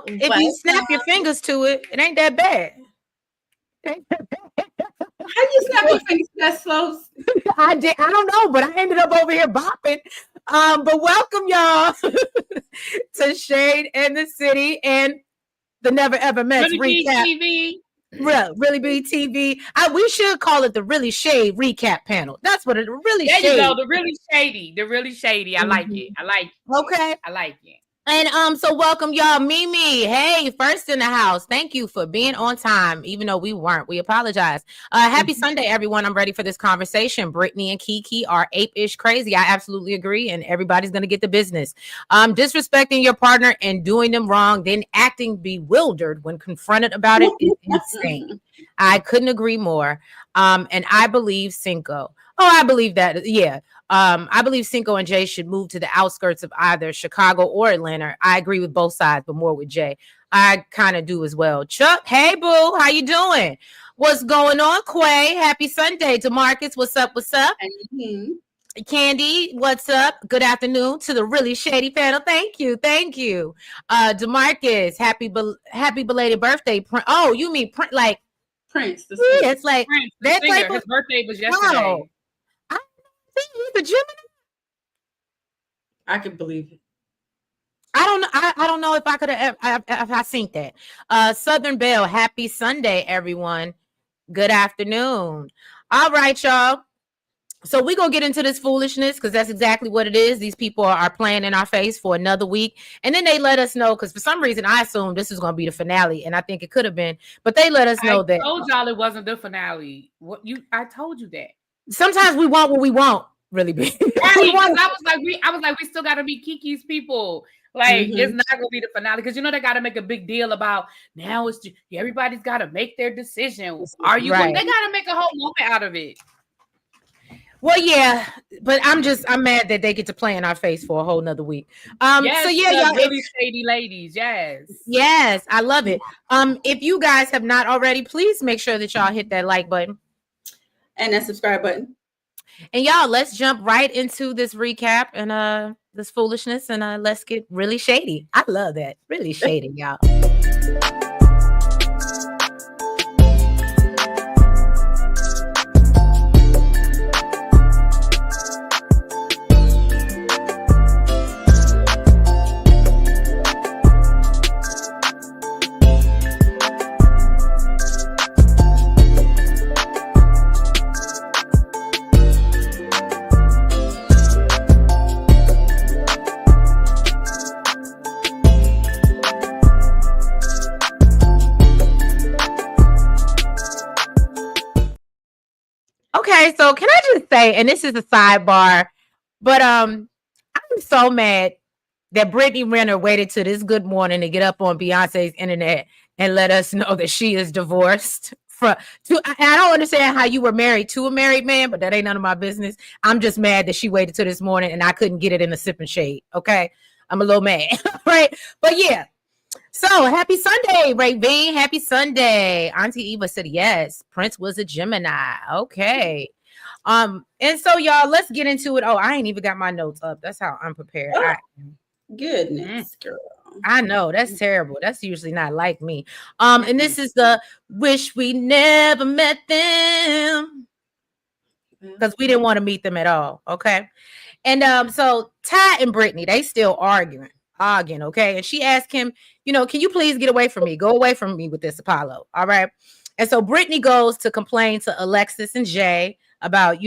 if you snap your fingers to it, it ain't that bad. How you snap your fingers that slow? I don't know, but I ended up over here bopping. But welcome y'all to Shade in the City and the Never Ever Met recap. TV. Really Be TV. We should call it the Really Shade recap panel. That's what it really. There you go. The really shady. I like it. Okay. I like it. And so welcome y'all, Mimi. Hey, first in the house. Thank you for being on time, even though we weren't. We apologize. Happy Sunday, everyone. I'm ready for this conversation. Britney and Kiki are ape-ish crazy. I absolutely agree, and everybody's gonna get the business. Disrespecting your partner and doing them wrong, then acting bewildered when confronted about it is insane. I couldn't agree more. And I believe Cinco. Oh, I believe that. Yeah. I believe Cinco and Jay should move to the outskirts of either Chicago or Atlanta. I agree with both sides, but more with Jay. I kind of do as well. Chuck, hey, boo. How you doing? What's going on, Quay? Happy Sunday. DeMarcus, what's up? What's up? Mm-hmm. Candy, what's up? Good afternoon to the Really Shady panel. Thank you. DeMarcus, happy belated birthday. Oh, you mean like Prince? It's like Prince, that type of, his birthday was yesterday. Wow. He's a Gemini. I could believe it. I don't know if I could have if I seen that. Southern Belle, happy Sunday, everyone. Good afternoon. All right, y'all. So we're gonna get into this foolishness because that's exactly what it is. These people are playing in our face for another week, and then they let us know because for some reason I assumed this was gonna be the finale, and I think it could have been, but they let us know that. I told y'all it wasn't the finale. I told you that. Sometimes we want what we want, really big. I was like, we still got to be Kiki's people. Like, it's not gonna be the finale because they got to make a big deal about now. Everybody's got to make their decision. Are you? Right. They got to make a whole moment out of it. Well, yeah, but I'm mad that they get to play in our face for a whole nother week. Yes, so yeah, y'all really shady ladies. Yes, I love it. If you guys have not already, please make sure that y'all hit that like button and that subscribe button. And y'all, let's jump right into this recap and this foolishness, and let's get really shady. I love that, really shady, y'all. Okay, so can I just say, and this is a sidebar, but I'm so mad that Brittany Renner waited to this good morning to get up on Beyonce's internet and let us know that she is divorced. I don't understand how you were married to a married man, but that ain't none of my business. I'm just mad that she waited till this morning and I couldn't get it in the sipping shade. Okay, I'm a little mad, right? But yeah. So happy Sunday, Ray Bean. Happy Sunday. Auntie Eva said yes. Prince was a Gemini. Okay. And so y'all, let's get into it. Oh, I ain't even got my notes up. That's how unprepared I am. Goodness, girl. I know that's terrible. That's usually not like me. And this is the wish we never met them because we didn't want to meet them at all. Okay. And so Tai and Brittany, they still arguing, okay. And she asked him, can you please get away from me? Go away from me with this, Apollo. All right. And so Brittany goes to complain to Alexis and Jay about,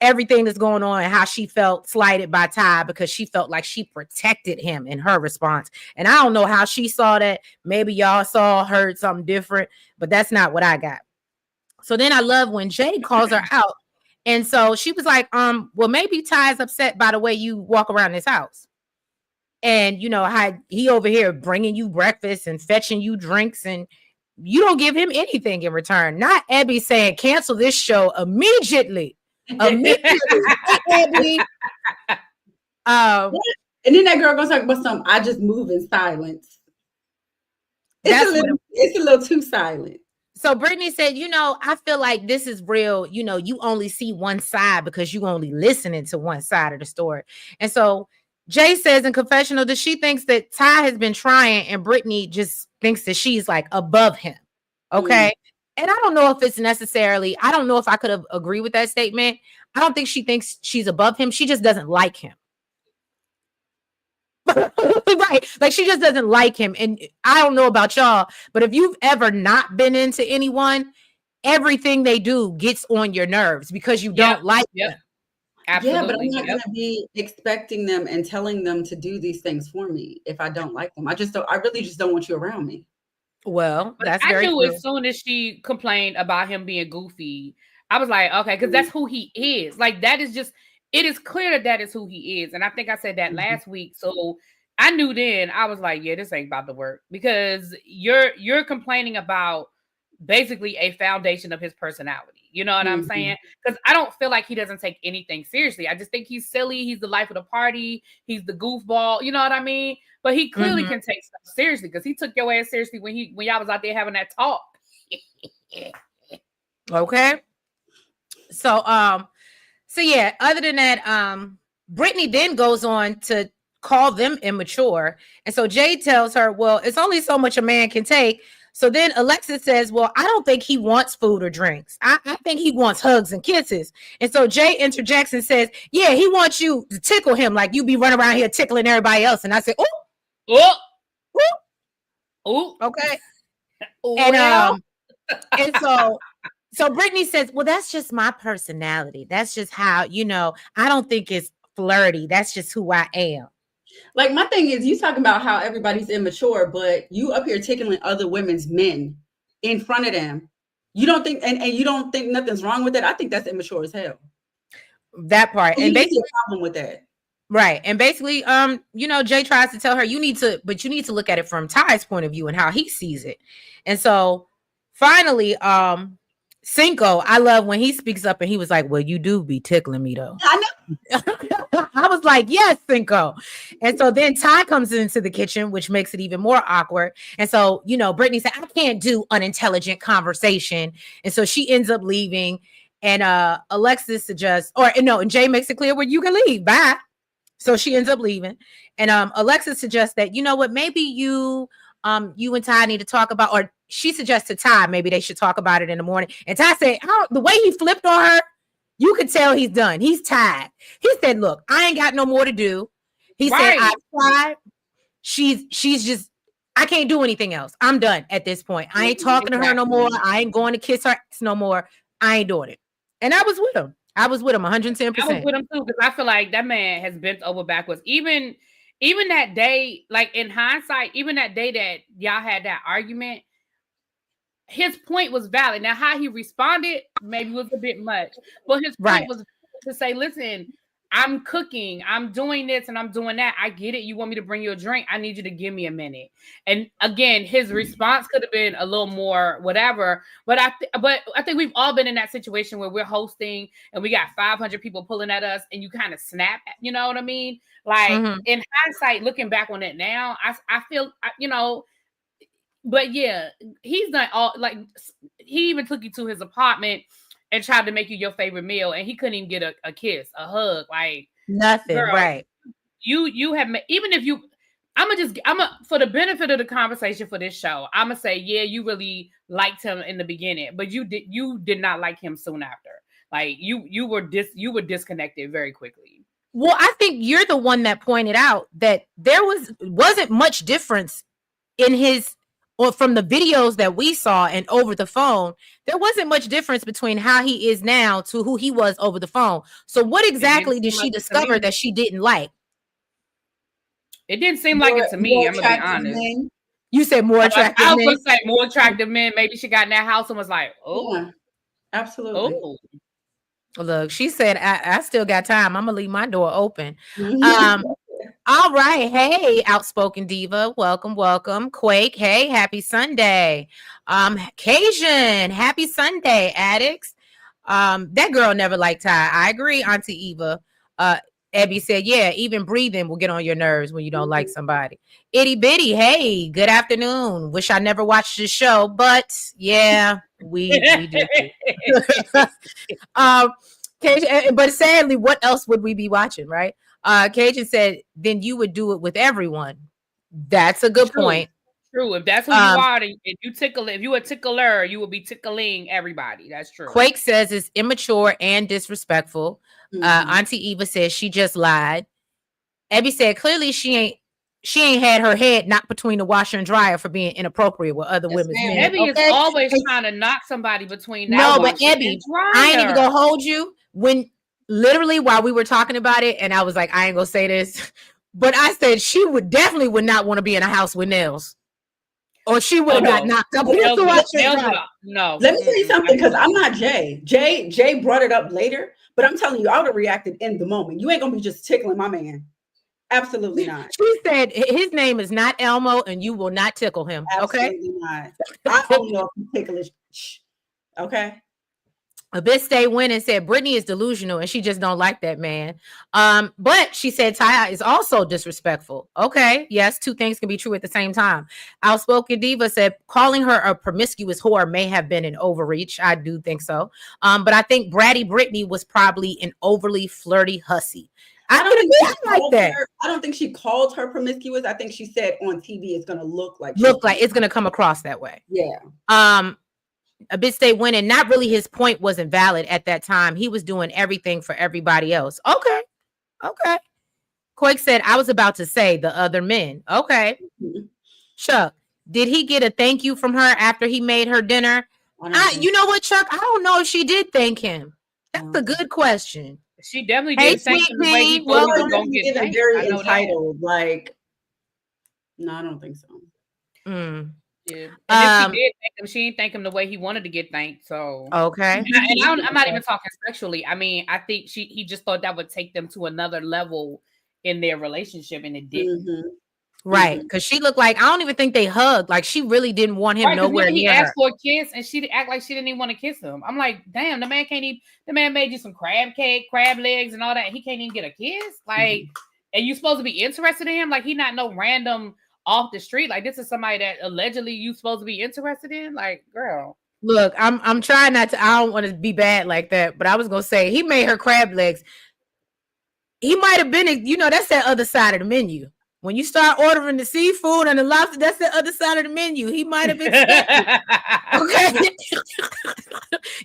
everything that's going on and how she felt slighted by Tai because she felt like she protected him in her response. And I don't know how she saw that. Maybe y'all heard something different, but that's not what I got. So then I love when Jay calls her out. And so she was like, well, maybe Ty's upset by the way you walk around this house. And how he over here bringing you breakfast and fetching you drinks and you don't give him anything in return. Not Abby saying cancel this show immediately. Abby. And then that girl goes talk about something. I just move in silence. It's a little too silent. So Brittany said, I feel like this is real. You only see one side because you only listening to one side of the story. And so Jay says in confessional that she thinks that Tai has been trying and Britney just thinks that she's like above him. Okay. And I don't know if it's necessarily, I don't know if I could have agreed with that statement. I don't think she thinks she's above him. She just doesn't like him. Right. Like she just doesn't like him. And I don't know about y'all, but if you've ever not been into anyone, everything they do gets on your nerves because you don't like them. Absolutely. Yeah, but I'm not going to be expecting them and telling them to do these things for me if I don't like them. I really just don't want you around me. Well, but that's I very knew true. As soon as she complained about him being goofy, I was like, okay, because that's who he is. Like that is just, it is clear that is who he is. And I think I said that last week. So I knew then, I was like, yeah, this ain't about to work because you're complaining about basically a foundation of his personality. You know what I'm saying? Because I don't feel like he doesn't take anything seriously. I just think he's silly. He's the life of the party. He's the goofball. You know what I mean? But he clearly can take stuff seriously because he took your ass seriously when y'all was out there having that talk. Okay. So yeah, other than that, Britney then goes on to call them immature. And so Jay tells her, well, it's only so much a man can take. So then Alexis says, well, I don't think he wants food or drinks. I think he wants hugs and kisses. And so Jay interjects and says, yeah, he wants you to tickle him like you be running around here tickling everybody else. And I said, oh, okay. And so Britney says, well, that's just my personality. That's just how, I don't think it's flirty. That's just who I am. Like my thing is, you talking about how everybody's immature, but you up here tickling other women's men in front of them. You don't think, and you don't think nothing's wrong with that. I think that's immature as hell. That part, and basically a problem with that, right? And basically, Jay tries to tell her you need to look at it from Ty's point of view and how he sees it. And so finally, Cinco, I love when he speaks up and he was like, well, you do be tickling me though. I know. I was like, yes, Cinco. And so then Tai comes into the kitchen, which makes it even more awkward. And so, Britney said, I can't do unintelligent conversation. And so she ends up leaving. And Alexis suggests, and Jay makes it clear, well, you can leave. Bye. So she ends up leaving. And Alexis suggests that, maybe you and Tai need to talk about, or she suggests to Tai, maybe they should talk about it in the morning. And Tai said, the way he flipped on her, you could tell he's done. He's tired. He said, look, I ain't got no more to do. He said, I tried. She's just, I can't do anything else. I'm done at this point. I ain't talking to her no more. I ain't going to kiss her no more. I ain't doing it. And I was with him. 110%. I was with him too, because I feel like that man has bent over backwards. Even that day, like in hindsight, even that day that y'all had that argument, his point was valid. Now, how he responded maybe was a bit much, but his point was to say, listen, I'm cooking, I'm doing this and I'm doing that. I get it. You want me to bring you a drink? I need you to give me a minute. And again, his response could have been a little more whatever, but I think we've all been in that situation where we're hosting and we got 500 people pulling at us and you kind of snap, you know what I mean? Like in hindsight, looking back on it now, I feel, but yeah, he's not all like, he even took you to his apartment and tried to make you your favorite meal, and he couldn't even get a kiss, a hug, like nothing. Girl, right? You have even if you, I'm for the benefit of the conversation for this show, I'm gonna say, yeah, you really liked him in the beginning, but you did not like him soon after. Like you were disconnected very quickly. Well, I think you're the one that pointed out that there wasn't much difference in his, or from the videos that we saw and over the phone, there wasn't much difference between how he is now to who he was over the phone. So what exactly did she discover that she didn't like? It didn't seem like it to me. I'm gonna be honest. Men. You said more attractive men. I was gonna say more attractive men. Maybe she got in that house and was like, oh, yeah, absolutely. Oh. Look, she said, I still got time. I'm gonna leave my door open. All right. Hey, outspoken diva. Welcome. Quake. Hey, happy Sunday. Cajun. Happy Sunday, addicts. That girl never liked Tai. I agree, Auntie Eva. Abby said, yeah, even breathing will get on your nerves when you don't like somebody. Itty bitty. Hey, good afternoon. Wish I never watched this show, but yeah, we do. But sadly, what else would we be watching, right? Cajun said, then you would do it with everyone. That's a good point. True. If that's who you are, if you tickle, if you a tickler, you will be tickling everybody. That's true. Quake says it's immature and disrespectful. Auntie Eva says she just lied. Abby said clearly she ain't had her head knocked between the washer and dryer for being inappropriate with other women's men. Abby is always trying to knock somebody between that. No, but Abby, I ain't even gonna hold you. When literally while we were talking about it, and I was like, I ain't gonna say this, but I said she would not want to be in a house with nails. Or she would have got knocked up. No. Let me tell you something, because I'm not Jay. Jay brought it up later, but I'm telling you, I would have reacted in the moment. You ain't gonna be just tickling my man. Absolutely not. She said his name is not Elmo, and you will not tickle him. Absolutely not. I don't know if you ticklish. Okay. Abyss Stay win and said Britney is delusional and she just don't like that man. But she said Tai is also disrespectful. Okay, yes, two things can be true at the same time. Outspoken Diva said calling her a promiscuous whore may have been an overreach. I do think so. But I think bratty Britney was probably an overly flirty hussy. I don't think she called her promiscuous. I think she said on TV it's gonna look like it's gonna come across that way. Yeah. A bit stay winning. Not really. His point wasn't valid at that time. He was doing everything for everybody else. Okay. Quake said, I was about to say the other men. Okay. Chuck, did he get a thank you from her after he made her dinner? You know what, Chuck? I don't know if she did thank him. That's a good question. She definitely did thank him the way he thought he was going to get thanked. Very entitled. Like, no, I don't think so. Yeah. And if she did thank him, she didn't thank him the way he wanted to get thanked. So okay. I'm not even talking sexually. I mean, I think he just thought that would take them to another level in their relationship, and it didn't. Right, because she looked like, I don't even think they hugged. Like she really didn't want him nowhere near her. He asked for a kiss, and she act like she didn't even want to kiss him. I'm like, damn, the man can't even. The man made you some crab cake, crab legs, and all that. He can't even get a kiss. Like, and you supposed to be interested in him? Like he not no random off the street. Like this is somebody that allegedly you supposed to be interested in. Like, girl. Look, I'm trying not to. I don't want to be bad like that, but I was gonna say he made her crab legs. He might have been, that's that other side of the menu. When you start ordering the seafood and the lobster, that's the other side of the menu. He might have been okay.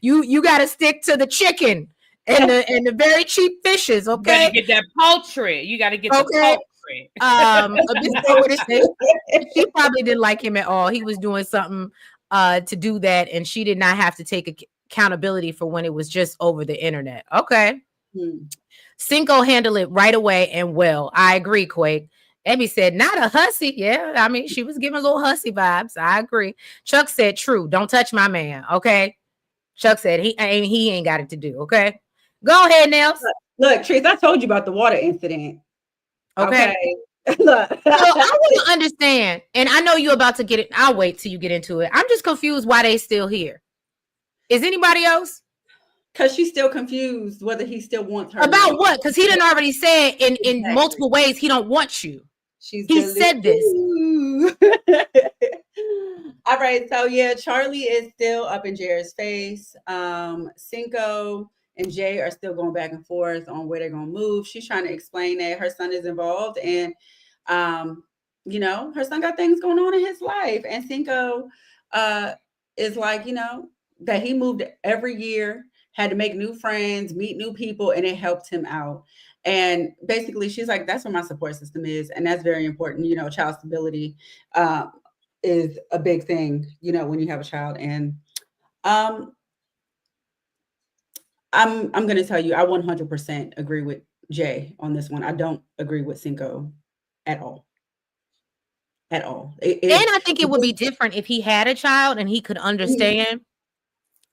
You got to stick to the chicken and the very cheap fishes. Okay, you gotta get that poultry. You got to get the poultry. She probably didn't like him at all. He was doing something to do that, and she did not have to take accountability for when it was just over the internet. Okay. Cinco handled it right away and well. I agree, Quake. Abby said, not a hussy. Yeah, I mean, she was giving a little hussy vibes. I agree. Chuck said, true. Don't touch my man. Okay. Chuck said he ain't got it to do. Okay. Go ahead, Nels. Look, Trace, I told you about the water incident. Okay. Look. So I want to understand, and I know you're about to get it. I'll wait till you get into it. I'm just confused why they still here. Is anybody else? Because she's still confused whether he still wants her. About what? Because he done already said in multiple ways he don't want you. He said this. All right. So yeah, Charlie is still up in Jared's face. Cinco and Jay are still going back and forth on where they're going to move. She's trying to explain that her son is involved and, her son got things going on in his life. And Cinco is like, that he moved every year, had to make new friends, meet new people, and it helped him out. And basically, she's like, that's what my support system is. And that's very important. Child stability is a big thing, when you have a child. And I'm going to tell you, I 100% agree with Jay on this one. I don't agree with Cinco at all. At all. And I think it would be different if he had a child and he could understand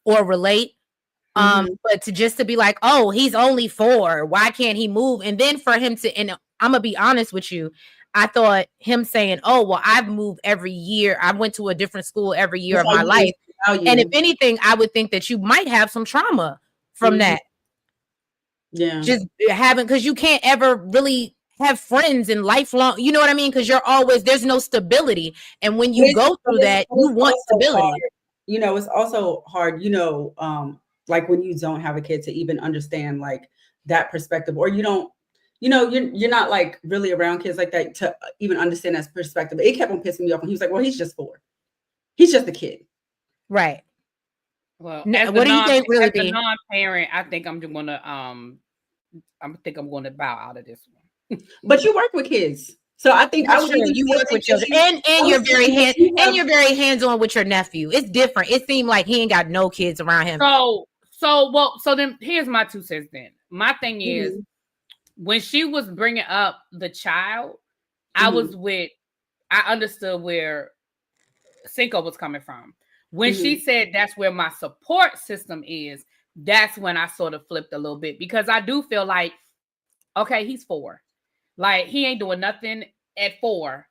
or relate. But to be like, oh, he's only 4. Why can't he move? And then for him to, and I'm gonna be honest with you, I thought him saying, oh, well, I've moved every year. I went to a different school every year of my life. And if anything, I would think that you might have some trauma from that. Yeah. Just having, because you can't ever really have friends and lifelong, you know what I mean? Because there's no stability. And when you go through that, you want stability. Hard. It's also hard, like when you don't have a kid to even understand like that perspective, or you don't you know, you're not like really around kids like that to even understand that perspective. It kept on pissing me off. And he was like, well, he's just 4. He's just a kid. Right. Well, what do you think, really, as a non-parent, I think I'm gonna I'm gonna bow out of this one. But you work with kids. So I think that's true. You work with children, and you're very hands-on with your nephew. It's different. It seemed like he ain't got no kids around him. So then here's my 2 cents. Then my thing is, when she was bringing up the child, I understood where Cinco was coming from. When she said that's where my support system is, that's when I sort of flipped a little bit, because I do feel like, okay, he's 4. Like, he ain't doing nothing at 4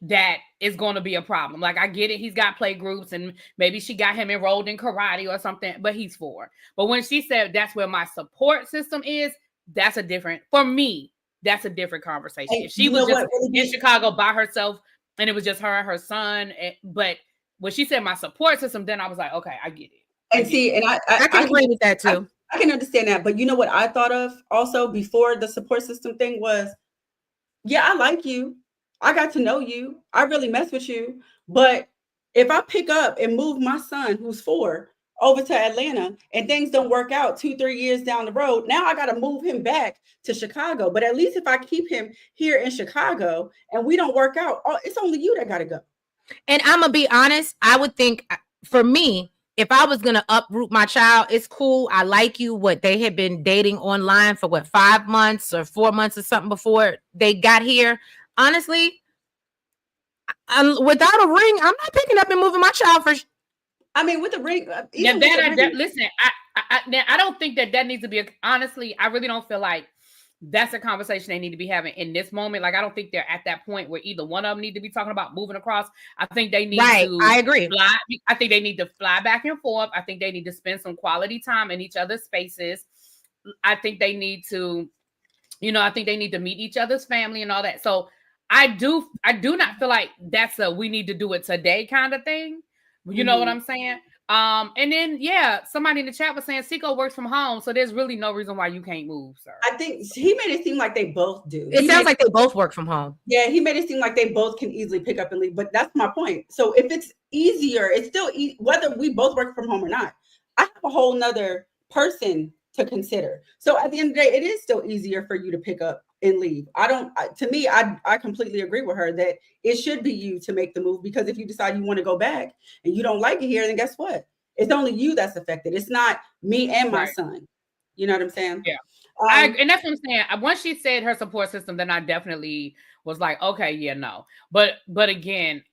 that is going to be a problem. Like, I get it. He's got play groups and maybe she got him enrolled in karate or something, but he's 4. But when she said that's where my support system is, that's a different conversation. If she was just in Chicago by herself and it was just her and her son, but when she said my support system, then I was like, okay, I get it. I can agree with that too. I can understand that. But you know what I thought of also before the support system thing was, yeah, I like you. I got to know you. I really mess with you. But if I pick up and move my son, who's 4, over to Atlanta and things don't work out 2-3 years down the road, now I got to move him back to Chicago. But at least if I keep him here in Chicago and we don't work out, it's only you that got to go. And I'm going to be honest, I would think, for me, if I was going to uproot my child, it's cool. I like you. What, they had been dating online for 5 months or 4 months or something before they got here. Honestly, without a ring, I'm not picking up and moving my child for. I mean, with the ring. Listen, I don't think that needs to be. Honestly, I really don't feel like that's a conversation they need to be having in this moment. Like, I don't think they're at that point where either one of them need to be talking about moving across. I think they need to. I agree. I think they need to fly back and forth. I think they need to spend some quality time in each other's spaces. I think they need to, I think they need to meet each other's family and all that. So I do not feel like that's a we need to do it today kind of thing. You know what I'm saying? And then, somebody in the chat was saying Cinco works from home, so there's really no reason why you can't move, sir. I think he made it seem like they both do. It sounds like they both work from home. Yeah, he made it seem like they both can easily pick up and leave, but that's my point. So if it's easier, it's still whether we both work from home or not, I have a whole nother person to consider. So at the end of the day, it is still easier for you to pick up and leave. I completely agree with her that it should be you to make the move, because if you decide you want to go back and you don't like it here, then guess what? It's only you that's affected. It's not me and my son. You know what I'm saying? Yeah. And that's what I'm saying. Once she said her support system, then I definitely was like, okay, yeah, no. But again,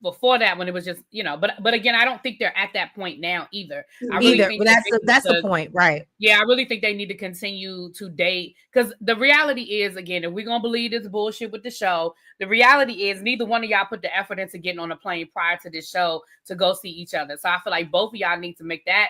before that, when it was just, but again, I don't think they're at that point now either. I really think that's the point, right? Yeah, I really think they need to continue to date, because the reality is, again, if we're gonna believe this bullshit with the show, the reality is neither one of y'all put the effort into getting on a plane prior to this show to go see each other. So I feel like both of y'all need to make that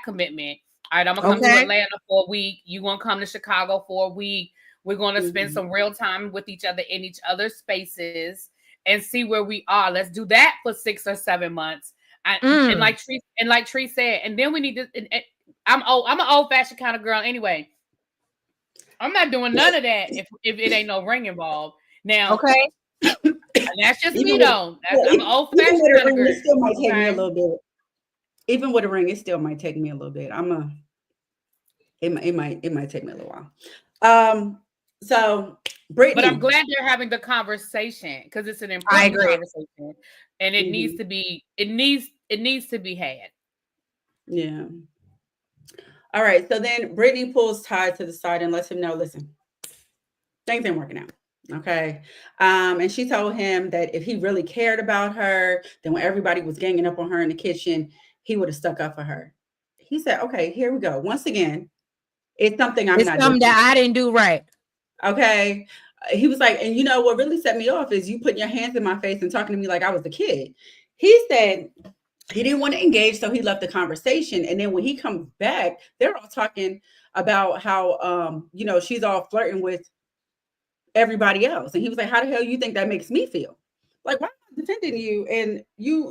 commitment. All right, I'm gonna come to Atlanta for a week. You gonna come to Chicago for a week. We're gonna spend some real time with each other in each other's spaces and see where we are. Let's do that for 6 or 7 months. And like Tree said, and then we need to. I'm an old fashioned kind of girl anyway. I'm not doing none of that if it ain't no ring involved. Now, okay, that's just me though. I'm an old fashioned kind of girl. It still might take me a little bit. Even with a ring, it still might take me a little bit. It might take me a little while. So Britney, but I'm glad they're having the conversation, because it's an important conversation, and it needs to be. It needs to be had. Yeah. All right. So then Britney pulls Tai to the side and lets him know, listen, things ain't working out. Okay. And she told him that if he really cared about her, then when everybody was ganging up on her in the kitchen, he would have stuck up for her. He said, okay, here we go. Once again, it's something that I didn't do right. Okay. He was like, and you know what really set me off is you putting your hands in my face and talking to me like I was a kid. He said he didn't want to engage, so he left the conversation. And then when he comes back, they're all talking about how she's all flirting with everybody else. And he was like, how the hell you think that makes me feel? Like, why am I defending you and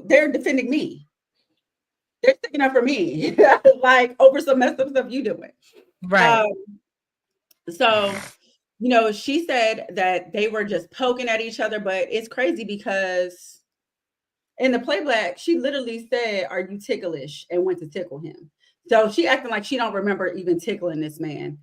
they're defending me? They're sticking up for me, like over some messed up stuff you doing. Right. So, she said that they were just poking at each other, but it's crazy because in the playback, she literally said, "Are you ticklish?" and went to tickle him. So she acting like she don't remember even tickling this man.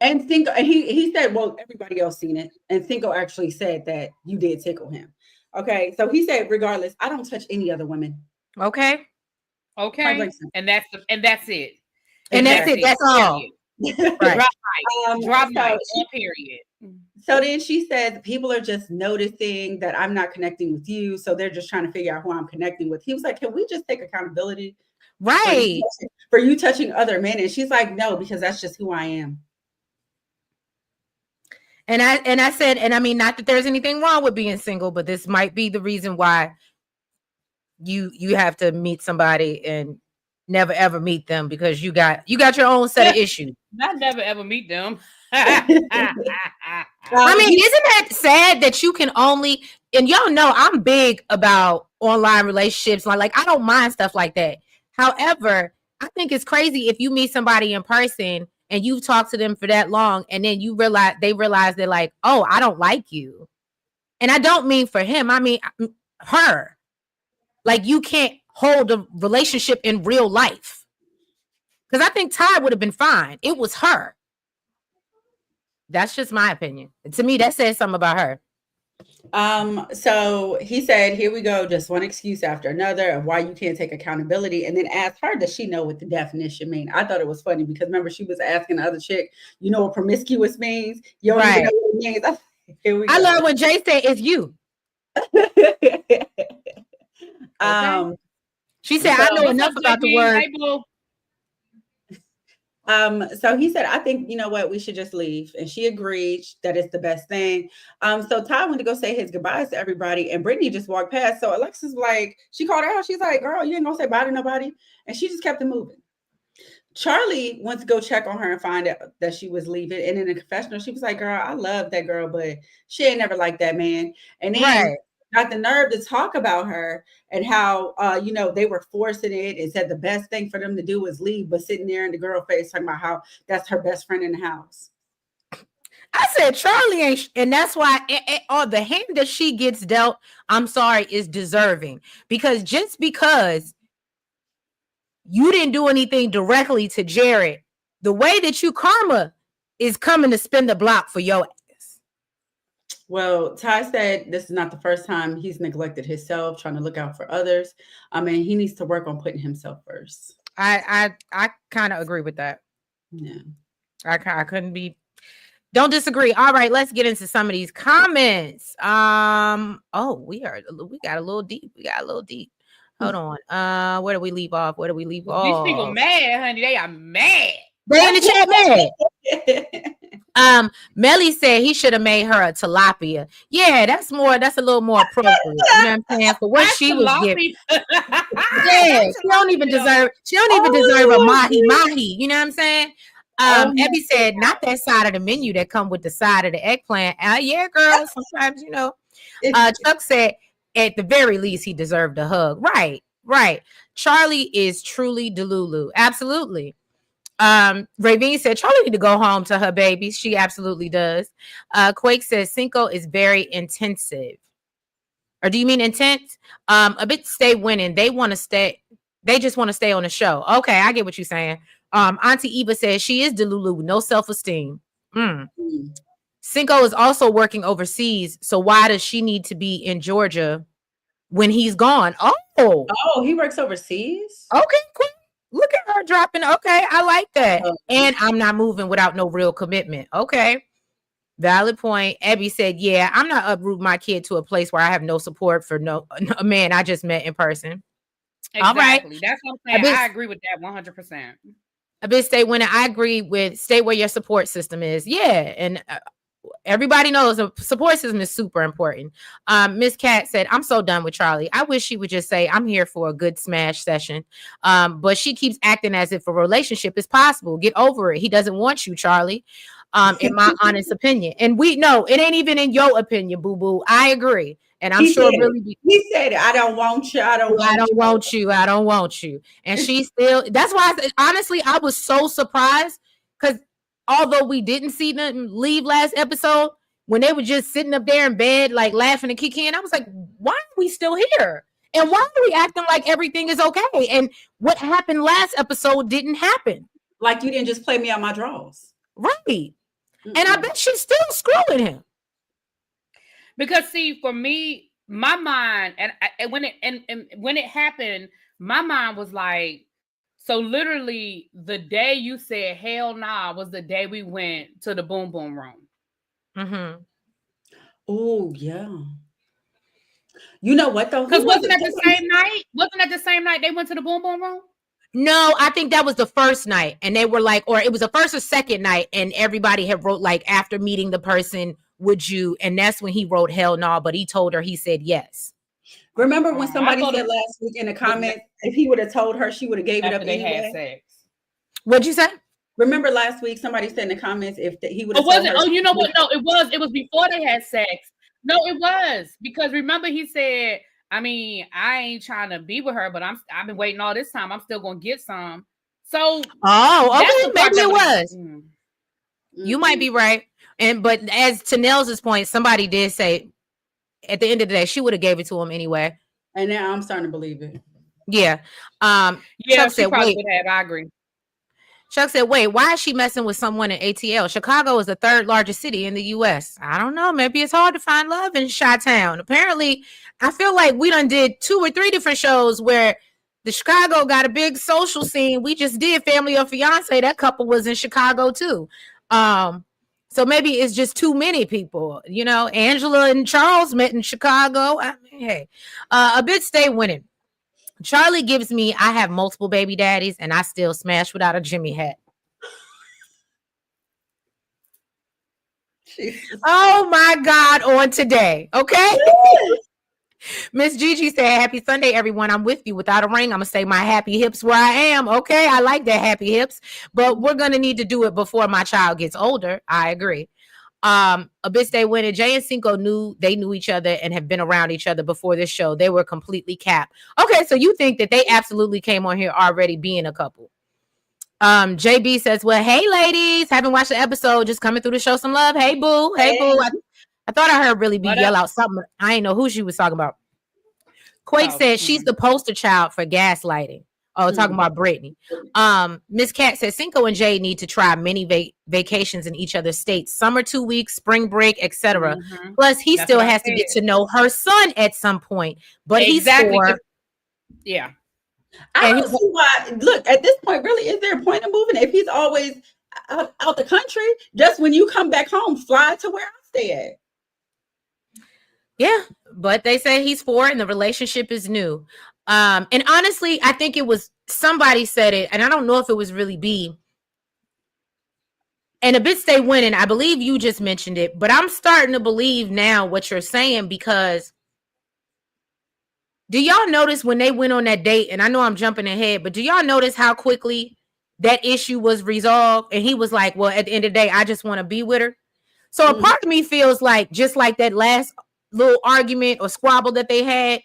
And he said, "Well, everybody else seen it." And Cinco actually said that you did tickle him. Okay, so he said, "Regardless, I don't touch any other women." Okay. And that's it. And that's it. That's all. Right. Drop period. So then she says, people are just noticing that I'm not connecting with you. So they're just trying to figure out who I'm connecting with. He was like, can we just take accountability? Right. For you touching other men? And she's like, no, because that's just who I am. And I said, and I mean, not that there's anything wrong with being single, but this might be the reason why you have to meet somebody and never ever meet them, because you got your own set of issues. Not never ever meet them. I mean, isn't that sad that you can only, and y'all know I'm big about online relationships, like I don't mind stuff like that. However, I think it's crazy if you meet somebody in person and you've talked to them for that long, and then they realize they're like, oh, I don't like you. And I don't mean for him, I mean her. Like, you can't hold a relationship in real life. Because I think Tai would have been fine. It was her. That's just my opinion. To me, that says something about her. So he said, here we go, just one excuse after another of why you can't take accountability, and then asked her, does she know what the definition means? I thought it was funny because remember, she was asking the other chick, you know what promiscuous means? You don't even know what it means. Here we go. I love when Jay said it's you. Okay. She said, I know enough about the word. So he said, I think, you know what, we should just leave. And she agreed that it's the best thing. So Tai went to go say his goodbyes to everybody, and Britney just walked past. So Alexis, like, she called her out. She's like, girl, you ain't gonna say bye to nobody. And she just kept it moving. Charlie went to go check on her and find out that she was leaving. And in the confessional, she was like, girl, I love that girl, but she ain't never liked that man. And then got the nerve to talk about her and how, they were forcing it and said the best thing for them to do was leave, but sitting there in the girl face talking about how that's her best friend in the house. I said, Charlie ain't, and that's why the hand that she gets dealt, I'm sorry, is deserving. Because just because you didn't do anything directly to Jared, the way that karma is coming to spin the block for your ass. Well, Tai said this is not the first time he's neglected himself, trying to look out for others. I mean, he needs to work on putting himself first. I kind of agree with that. Yeah. I couldn't be. Don't disagree. All right, let's get into some of these comments. We got a little deep. Hold on. Where do we leave off? These people mad, honey. They are mad. They in the chat mad. Melly said he should have made her a tilapia. Yeah, that's a little more appropriate. You know what I'm saying? For what she was given. Yeah, she don't even deserve a mahi. You know what I'm saying? Abby said, not that side of the menu that come with the side of the eggplant. Yeah, girl. Sometimes, Chuck said, at the very least, he deserved a hug. Right. Charlie is truly Delulu. Absolutely. Ravine said, Charlie need to go home to her babies. She absolutely does. Quake says, Cinco is very intensive. Or do you mean intense? A bit stay winning. They want to stay. They just want to stay on the show. Okay, I get what you're saying. Auntie Eva says she is Delulu with no self-esteem. Cinco is also working overseas, so why does she need to be in Georgia when he's gone? Oh, he works overseas? Okay, cool. Look at her dropping. Okay, I like that. And I'm not moving without no real commitment. Okay, valid point. Abby said, yeah, I'm not uprooting my kid to a place where I have no support for a man I just met in person. Exactly. All right. That's what I'm saying. I agree with that 100%. A bit stay winning. I agree with stay where your support system is. Yeah, and everybody knows a support system is super important. Miss Cat said, I'm so done with Charlie. I wish she would just say, I'm here for a good smash session. But she keeps acting as if a relationship is possible. Get over it. He doesn't want you, Charlie. In my honest opinion. And we know it ain't even in your opinion, boo-boo. I agree. And I'm sure really he said it. I don't want you. I don't want you. And she still, that's why honestly, I was so surprised because although we didn't see them leave last episode, when they were just sitting up there in bed, like laughing and kicking, I was like, why are we still here? And why are we acting like everything is okay? And what happened last episode didn't happen. Like you didn't just play me on my draws. Right. Mm-mm. And I bet she's still screwing him. Because see, for me, my mind, and when it happened, my mind was like, so literally the day you said hell nah was the day we went to the boom boom room. Mm-hmm. Oh yeah. You know what though? Because wasn't that the same night? Wasn't that the same night they went to the boom boom room? No, I think that was the first night, and they were like, or it was the first or second night, and everybody had wrote like, after meeting the person, would you? And that's when he wrote hell no, but he told her, he said yes. Remember when somebody said last week in the comments, if he would have told her, she would have gave it up anyway. Had sex. What'd you say? Remember last week somebody said in the comments if he would have. Oh, you know what? No, it was before they had sex. No, it was because remember he said, I mean, I ain't trying to be with her, but I've been waiting all this time. I'm still gonna get some. So okay, maybe it was. Mm-hmm. You might be right. But as to Nels's point, somebody did say at the end of the day, she would have gave it to him anyway. And now I'm starting to believe it. Yeah. Chuck said, probably would have. I agree. Chuck said, wait, why is she messing with someone in ATL? Chicago is the third largest city in the U.S. I don't know. Maybe it's hard to find love in Chi-Town. Apparently, I feel like we done did 2 or 3 different shows where the Chicago got a big social scene. We just did Family of Fiance. That couple was in Chicago, too. So maybe it's just too many people. You know, Angela and Charles met in Chicago. I mean, hey, a bit stay winning. Charlie gives me, I have multiple baby daddies and I still smash without a Jimmy hat. Jesus. Oh my God, on today. Okay. Miss Gigi said, happy Sunday, everyone. I'm with you. Without a ring, I'm going to say my happy hips where I am. Okay. I like that happy hips, but we're going to need to do it before my child gets older. I agree. A bit stay winning. Jay and Cinco knew each other and have been around each other before this show. They were completely capped. Okay, so you think that they absolutely came on here already being a couple. JB says, well, hey ladies, haven't watched the episode, just coming through to show some love. Hey boo, hey boo. I thought I heard Really B yell out something. I didn't know who she was talking about. Quake said she's the poster child for gaslighting. Oh, talking about Britney. Miss Cat says Cinco and Jay need to try many vacations in each other's states. Summer 2 weeks, spring break, etc. Plus, he still has to get to know her son at some point. But he's 4. Yeah. I don't see why. Look, at this point, really, is there a point of moving? If he's always out the country, just when you come back home, fly to where I stay at. Yeah, but they say he's 4 and the relationship is new. And honestly, I think it was somebody said it, and I don't know if it was really B. And a bit stay winning. I believe you just mentioned it, but I'm starting to believe now what you're saying, because do y'all notice when they went on that date? And I know I'm jumping ahead, but do y'all notice how quickly that issue was resolved? And he was like, well, at the end of the day, I just want to be with her. So a part of me feels like, just like that last little argument or squabble that they had,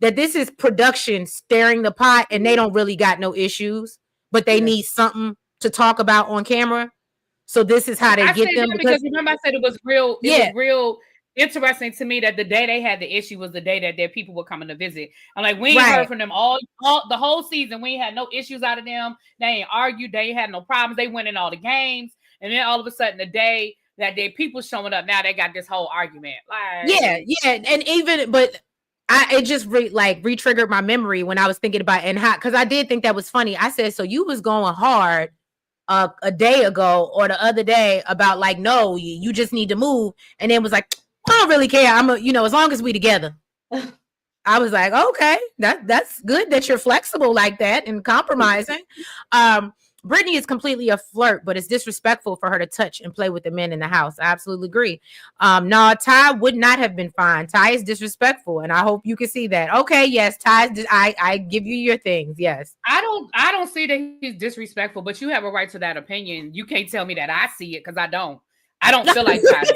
that this is production stirring the pot and they don't really got no issues, but they need something to talk about on camera. So this is how they get them. Because remember I said it was real. It was real interesting to me that the day they had the issue was the day that their people were coming to visit. I'm like, we ain't heard from them all the whole season. We ain't had no issues out of them. They ain't argued. They ain't had no problems. They went in all the games. And then all of a sudden the day that their people showing up, now they got this whole argument. Like, and even, but it just re-triggered my memory when I was thinking about and how, because I did think that was funny. I said, so you was going hard a day ago or the other day about like, no, you just need to move, and then was like, I don't really care. As long as we together. I was like, okay, that's good that you're flexible like that and compromising. Britney is completely a flirt, but it's disrespectful for her to touch and play with the men in the house. I absolutely agree. No, Tai would not have been fine. Tai is disrespectful, and I hope you can see that. Okay, yes, Tai, I give you your things. Yes. I don't see that he's disrespectful, but you have a right to that opinion. You can't tell me that I see it because I don't. I don't feel like Tai is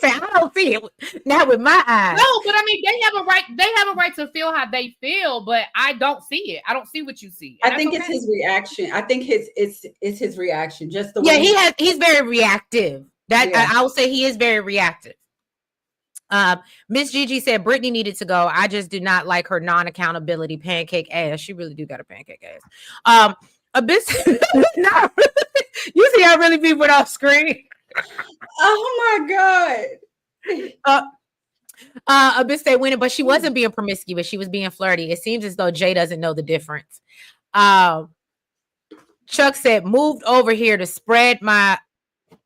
I don't see it not with my eyes. No, but I mean, they have a right. They have a right to feel how they feel, but I don't see it. I don't see what you see. I think it's his reaction. I think it's his reaction. Just the way he's very reactive. I will say he is very reactive. Miss Gigi said Britney needed to go. I just do not like her non-accountability pancake ass. She really do got a pancake ass. A bit. Not really. You see how really people went off screen. Oh my god. A bit stay winning, but she wasn't being promiscuous. She was being flirty. It seems as though Jay doesn't know the difference. Chuck said, moved over here to spread my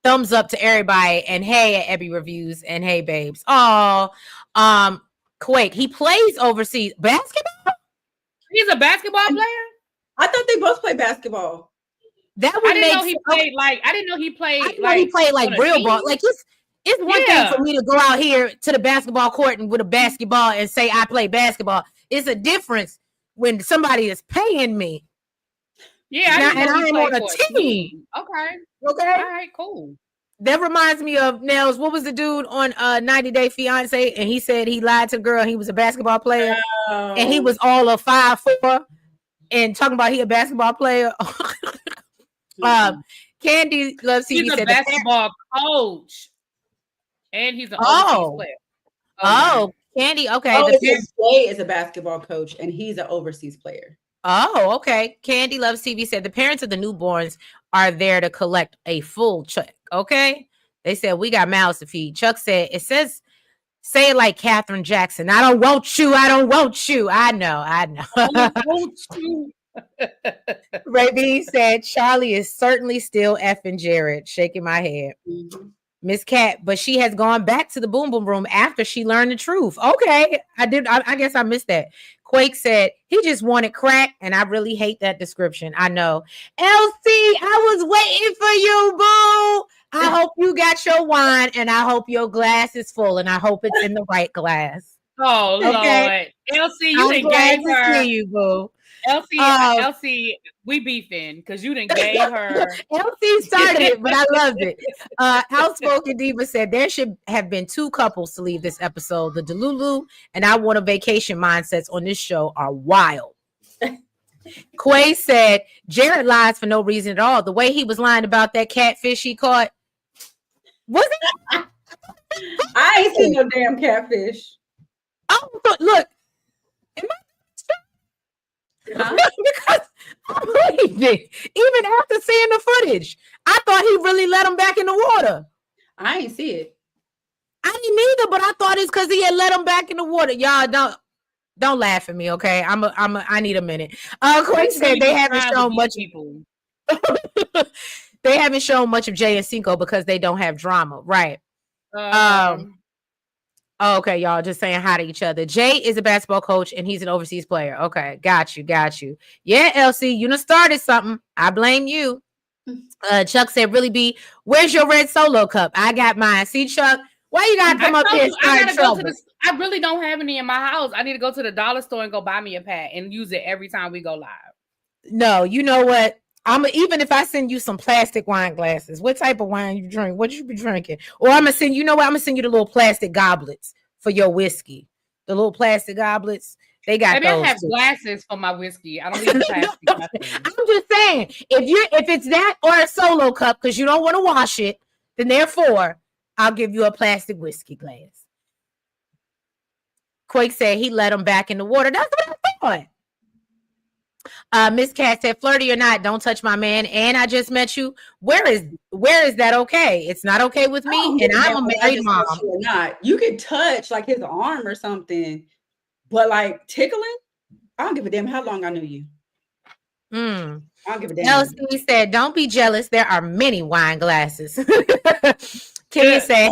thumbs up to everybody and hey at Ebby Reviews and hey babes. Oh, Quake. He plays overseas basketball. He's a basketball player. I thought they both play basketball. That would I didn't know he played like. I didn't know he played. He played like real ball. Like it's one thing for me to go out here to the basketball court and with a basketball and say I play basketball. It's a difference when somebody is paying me. Yeah, and I am on a team. Okay. All right. Cool. That reminds me of Nels. What was the dude on 90 Day Fiance? And he said he lied to the girl. He was a basketball player, and he was all of 5'4", and talking about he a basketball player. Candy loves TV. He's a basketball coach, and he's an overseas player. Candy. Okay, Jay is a basketball coach, and he's an overseas player. Oh, okay. Candy Loves TV said the parents of the newborns are there to collect a full check. Okay. They said we got mouths to feed. Chuck said it says say it like Katherine Jackson. I don't want you. I don't want you. I know. I don't want you. Ray B said Charlie is certainly still effing Jared. Shaking my head. Miss Cat, but she has gone back to the boom boom room after she learned the truth. Okay. I guess I missed that. Quake said he just wanted crack, and I really hate that description. I know. Elsie, I was waiting for you, boo. I hope you got your wine, and I hope your glass is full, and I hope it's in the right glass. Oh, okay? Lord. Elsie, you didn't gave her. See you, boo. Elsie, we beefing because you didn't gave her. Elsie started it, but I loved it. Outspoken Diva said there should have been 2 couples to leave this episode. The Delulu and I Want a Vacation mindsets on this show are wild. Quay said Jared lies for no reason at all. The way he was lying about that catfish he caught. Was it? I ain't seen no damn catfish. Oh, look. Because I'm leaving. Even after seeing the footage, I thought he really let him back in the water. I ain't see it. I didn't either, but I thought it's because he had let him back in the water. Y'all don't laugh at me, okay? I need a minute. Quinn said they haven't shown much people. They haven't shown much of Jay and Cinco because they don't have drama, right? Okay, y'all just saying hi to each other. Jay is a basketball coach and he's an overseas player. Okay, got you. Yeah, Elsie, you done started something. I blame you. Chuck said, really be, where's your red Solo cup? I got mine. See, Chuck, why you gotta come up here and start trouble? I really don't have any in my house. I need to go to the dollar store and go buy me a pack and use it every time we go live. No, you know what? Even if I send you some plastic wine glasses, what type of wine you drink? What you be drinking? Or I'm gonna send you know what? I'm gonna send you the little plastic goblets for your whiskey. The little plastic goblets. They got maybe those. I have glasses for my whiskey. I don't need plastic. I'm just saying, if it's that or a Solo cup because you don't want to wash it, then therefore I'll give you a plastic whiskey glass. Quake said he let him back in the water. That's what I thought. Miss Cat said, flirty or not, don't touch my man. And I just met you. Where is that okay? It's not okay with me. And I'm a married mom. Or not. You could touch like his arm or something, but like tickling, I don't give a damn how long I knew you. I don't give a damn. Elsie said, don't be jealous. There are many wine glasses. Kimmy said,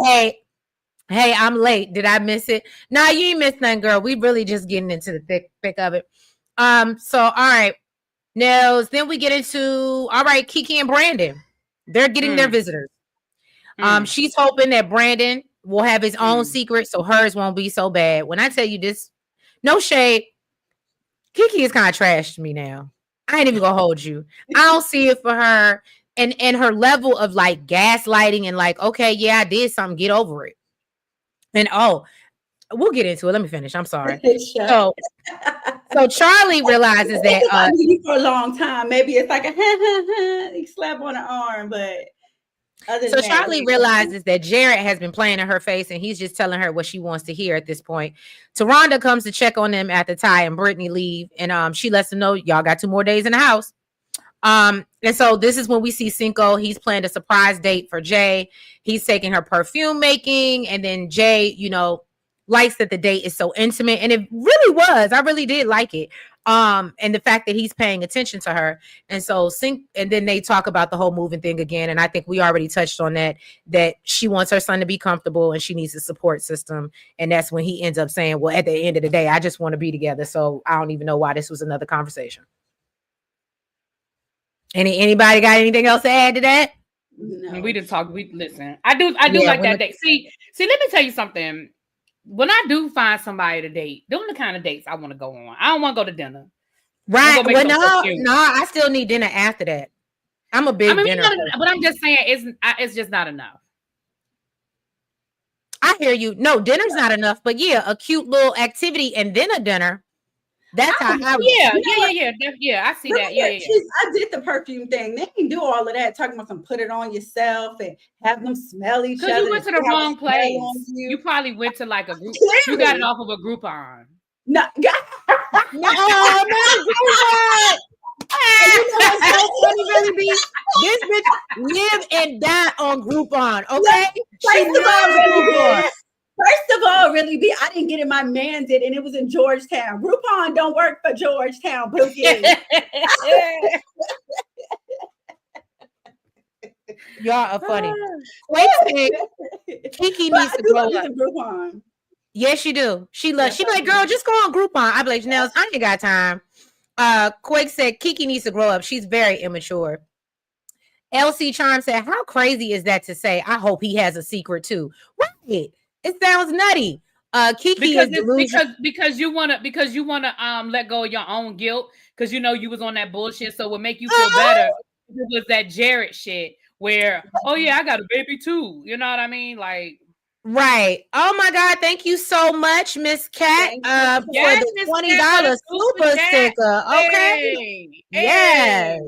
hey, I'm late. Did I miss it? Nah, you ain't missed nothing, girl. We really just getting into the thick of it. So all right. Now then we get into all right, Kiki and Brandon. They're getting their visitors. She's hoping that Brandon will have his own secret so hers won't be so bad. When I tell you this, no shade, Kiki is kind of trash to me now. I ain't even gonna hold you. I don't see it for her. and her level of like gaslighting and like, okay, yeah, I did something, get over it. And we'll get into it. Let me finish. I'm sorry. So Charlie realizes that for a long time. Maybe it's like a slap on the arm, but so Charlie realizes that Jared has been playing in her face and he's just telling her what she wants to hear at this point. Taronda comes to check on them after Tai and Brittany leave, and she lets them know y'all got 2 more days in the house. And so this is when we see Cinco. He's planned a surprise date for Jay. He's taking her perfume making, and then Jay, likes that the date is so intimate, and it really was. I really did like it. And the fact that he's paying attention to her. And so and then they talk about the whole moving thing again. And I think we already touched on that she wants her son to be comfortable and she needs a support system. And that's when he ends up saying, well, at the end of the day, I just want to be together. So I don't even know why this was another conversation. Anybody got anything else to add to that? No. We didn't talk. Listen. I do like that date. See, let me tell you something. When I do find somebody to date, those are the kind of dates I want to go on. I don't want to go to dinner. Right. Well, no, I still need dinner after that. I'm a big dinner. But I'm just saying it's just not enough. I hear you. No, dinner's not enough. But yeah, a cute little activity and then a dinner. That's how I yeah. I see that. Yeah. I did the perfume thing. They didn't do all of that. Talking about some put it on yourself and have them smell each other. Because you went to the wrong place. You probably went to like a group. You got it off of a Groupon. No, not Groupon. So funny, really be. This bitch live and die on Groupon. Okay, First of all, really be. I didn't get it. My man did, and it was in Georgetown. Groupon don't work for Georgetown, Boogie. Y'all are funny. Wait a minute. Kiki needs to grow up. Groupon. Yes, she do. She loves. She be like, girl, just go on Groupon. I be like, Janelle, I ain't got time. Quake said Kiki needs to grow up. She's very immature. LC Charm said, how crazy is that to say? I hope he has a secret too. Right. It sounds nutty. Kiki because you wanna let go of your own guilt because you was on that bullshit. So what make you feel better? It was that Jared shit where I got a baby too. You know what I mean? Like right. Oh my God! Thank you so much, Miss Cat, for the $20 super sticker. Okay. Yes.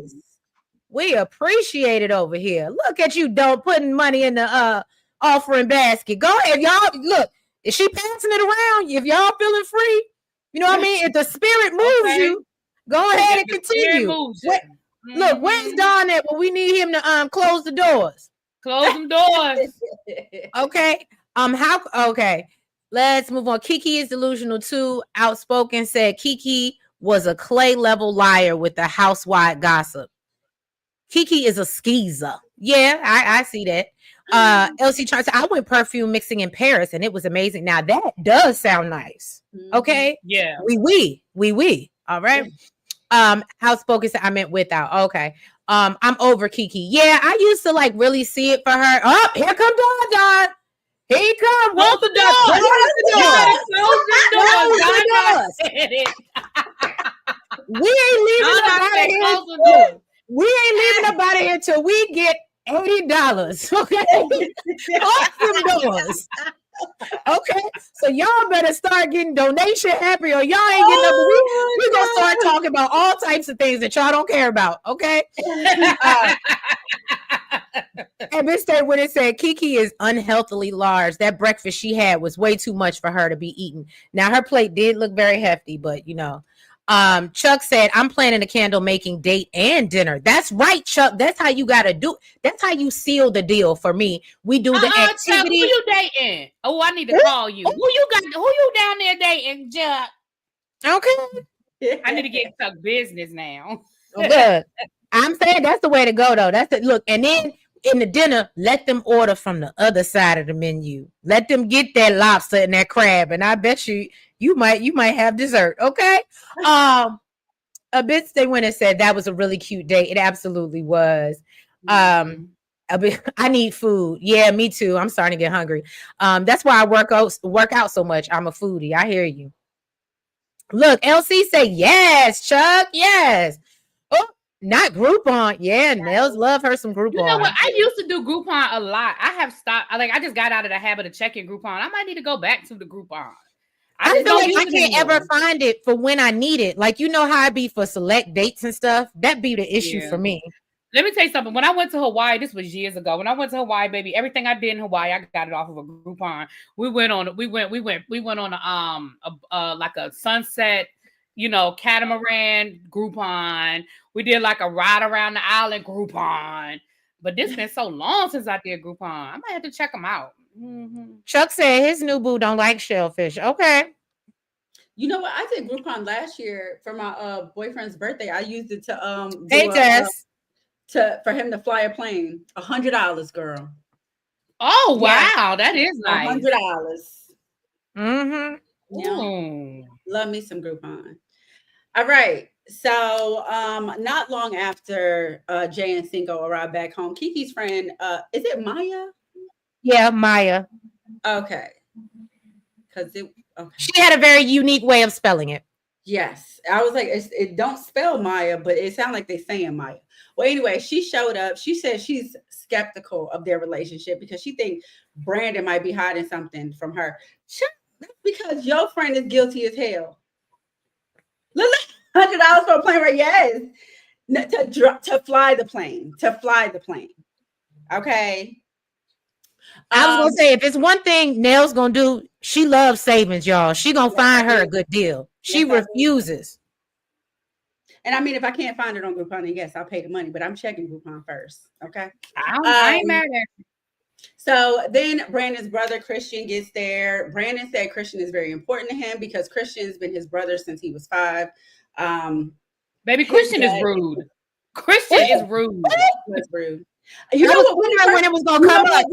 We appreciate it over here. Look at you, putting money in the offering basket. Go ahead, y'all. Look, is she passing it around? If y'all feeling free, you know what I mean? If the spirit moves you, go ahead and continue. Look, where's Don at? Well, we need him to close the doors. Close them doors. Okay. Okay. Let's move on. Kiki is delusional too. Outspoken said Kiki was a clay level liar with the housewide gossip. Kiki is a skeezer. Yeah, I see that. LC Charles, I went perfume mixing in Paris and it was amazing. Now that does sound nice. Okay. Yeah. We. All right. Outspoken said I meant without. Okay. I'm over Kiki. Yeah, I used to like really see it for her. Oh, here comes Don. Here he comes. Close the door. We ain't leaving up out of here. We ain't leaving up out of here till we get $80. Okay. Off them doors. Okay. So y'all better start getting donation happy or y'all ain't getting up. We're gonna start talking about all types of things that y'all don't care about. Okay. And Miss Day, when it said Kiki is unhealthily large, that breakfast she had was way too much for her to be eating. Now her plate did look very hefty, but Chuck said, I'm planning a candle making date and dinner. That's right, Chuck. That's how you gotta do. That's how you seal the deal for me. We do the activity. Chuck, who you dating? Oh, I need to call you. Who you down there dating, Chuck? Okay. I need to get Chuck business now. Good. I'm saying that's the way to go though. That's it. Look, and then in the dinner, let them order from the other side of the menu. Let them get that lobster and that crab, and I bet you might have dessert. Okay. A bit they went and said that was a really cute date. It absolutely was. I need food. Yeah, me too. I'm starting to get hungry. That's why I work out so much. I'm a foodie. I hear you. Look, LC say yes, Chuck. Yes. Oh, Not Groupon. Yeah, Nels love her some Groupon. You know what? I used to do Groupon a lot. I have stopped. I just got out of the habit of checking Groupon. I might need to go back to the Groupon. I feel like I can't ever find it for when I need it. Like, you know how I be for select dates and stuff? That be the issue for me. Let me tell you something. When I went to Hawaii, this was years ago. When I went to Hawaii, baby, everything I did in Hawaii, I got it off of a Groupon. We went on a like a sunset, catamaran Groupon. We did like a ride around the island Groupon. But this been so long since I did Groupon. I might have to check them out. Mm-hmm. Chuck said his new boo don't like shellfish. Okay. You know what? I did Groupon last year for my boyfriend's birthday. I used it to for him to fly a plane. $100, girl. Oh wow, that is nice. $100. Mm-hmm. Yeah. Love me some Groupon. All right. So not long after Jay and Cinco arrived back home, Kiki's friend, is it Maya? Yeah, Maya. Okay. She had a very unique way of spelling it. Yes. I was like, it don't spell Maya, but it sounds like they're saying Maya. Well, anyway, she showed up. She said she's skeptical of their relationship because she thinks Brandon might be hiding something from her. That's because your friend is guilty as hell. Look, $100 for a plane ride. Yes. To fly the plane. Okay. I was gonna say, if it's one thing Nell's gonna do, she loves savings, y'all. She gonna find her a good deal. She refuses. And I mean, if I can't find it on Groupon, then yes, I'll pay the money. But I'm checking Groupon first. Okay. I ain't mad at you. So then Brandon's brother Christian gets there. Brandon said Christian is very important to him because Christian's been his brother since he was 5. Baby, Christian is rude. Christian is rude. That's rude. You know what? When it was gonna come up,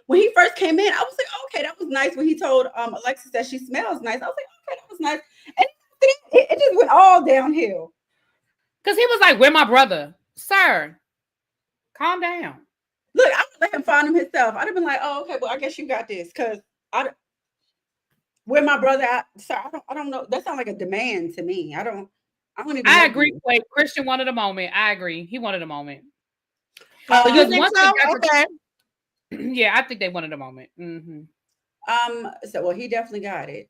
when he first came in, I was like, okay, that was nice. When he told Alexis that she smells nice, I was like, okay, that was nice. And it just went all downhill. Because he was like, "Where my brother, sir? Calm down." Look, I would let him find him himself. I'd have been like, "Oh, okay, well, I guess you got this." Because where my brother at, sir? I don't know. That sounds like a demand to me. I don't even. I agree. Wait, Christian wanted a moment. I agree. He wanted a moment. You think so? Okay. Yeah, I think they wanted a moment. Mm-hmm. So he definitely got it.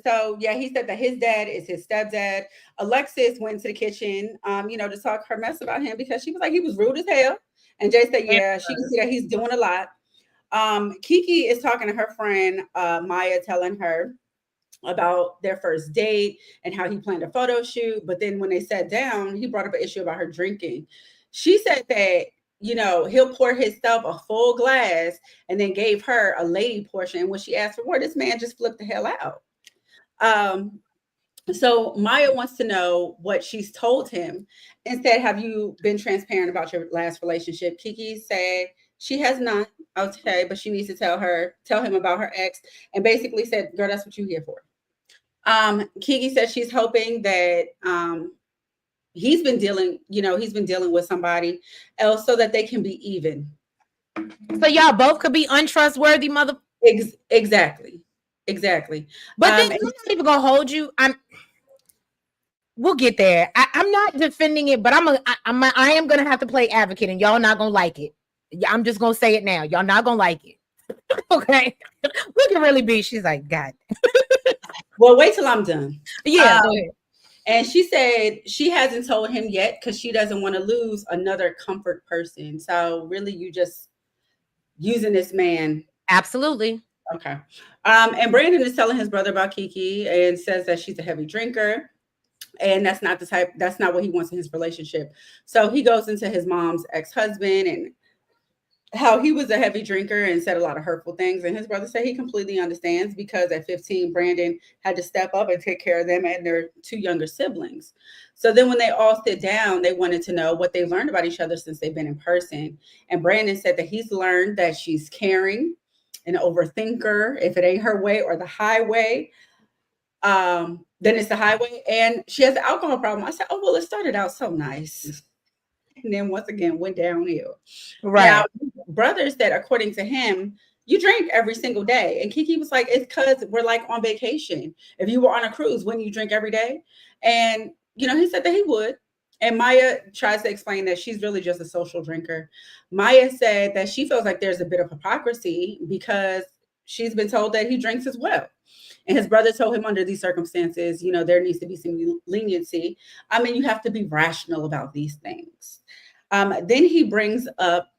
So yeah, he said that his dad is his stepdad. Alexis went to the kitchen, to talk her mess about him because she was like, he was rude as hell. And Jay said, yeah, she can see that he's doing a lot. Kiki is talking to her friend, Maya, telling her about their first date and how he planned a photo shoot. But then when they sat down, he brought up an issue about her drinking. She said that, he'll pour himself a full glass and then gave her a lady portion. And when she asked for more, this man just flipped the hell out. So Maya wants to know what she's told him and said, have you been transparent about your last relationship? Kiki said she has not. Okay, but she needs to tell him about her ex, and basically said, girl, that's what you're here for. Kiki said she's hoping that he's been dealing with somebody else so that they can be even. So y'all both could be untrustworthy, mother. Exactly. But then I'm not even gonna hold you. We'll get there. I'm not defending it, but I am gonna have to play advocate, and y'all not gonna like it. I'm just gonna say it now. Y'all not gonna like it. Okay. Look at Really B. She's like, God. Well, wait till I'm done. Yeah. Go ahead. And she said she hasn't told him yet because she doesn't want to lose another comfort person. So really, you just using this man. Absolutely. Okay. And Brandon is telling his brother about Kiki and says that she's a heavy drinker. And that's not what he wants in his relationship. So he goes into his mom's ex-husband and how he was a heavy drinker and said a lot of hurtful things. And his brother said he completely understands because at 15, Brandon had to step up and take care of them and their 2 younger siblings. So then when they all sit down, they wanted to know what they learned about each other since they've been in person. And Brandon said that he's learned that she's caring, an overthinker, if it ain't her way or the highway, then it's the highway. And she has an alcohol problem. I said, oh, well, it started out so nice. And then once again went downhill. Right. Now, brother said, according to him, you drink every single day. And Kiki was like, it's because we're like on vacation. If you were on a cruise, wouldn't you drink every day? And, he said that he would. And Maya tries to explain that she's really just a social drinker. Maya said that she feels like there's a bit of hypocrisy because she's been told that he drinks as well. And his brother told him under these circumstances, there needs to be some leniency. I mean, you have to be rational about these things. Then he brings up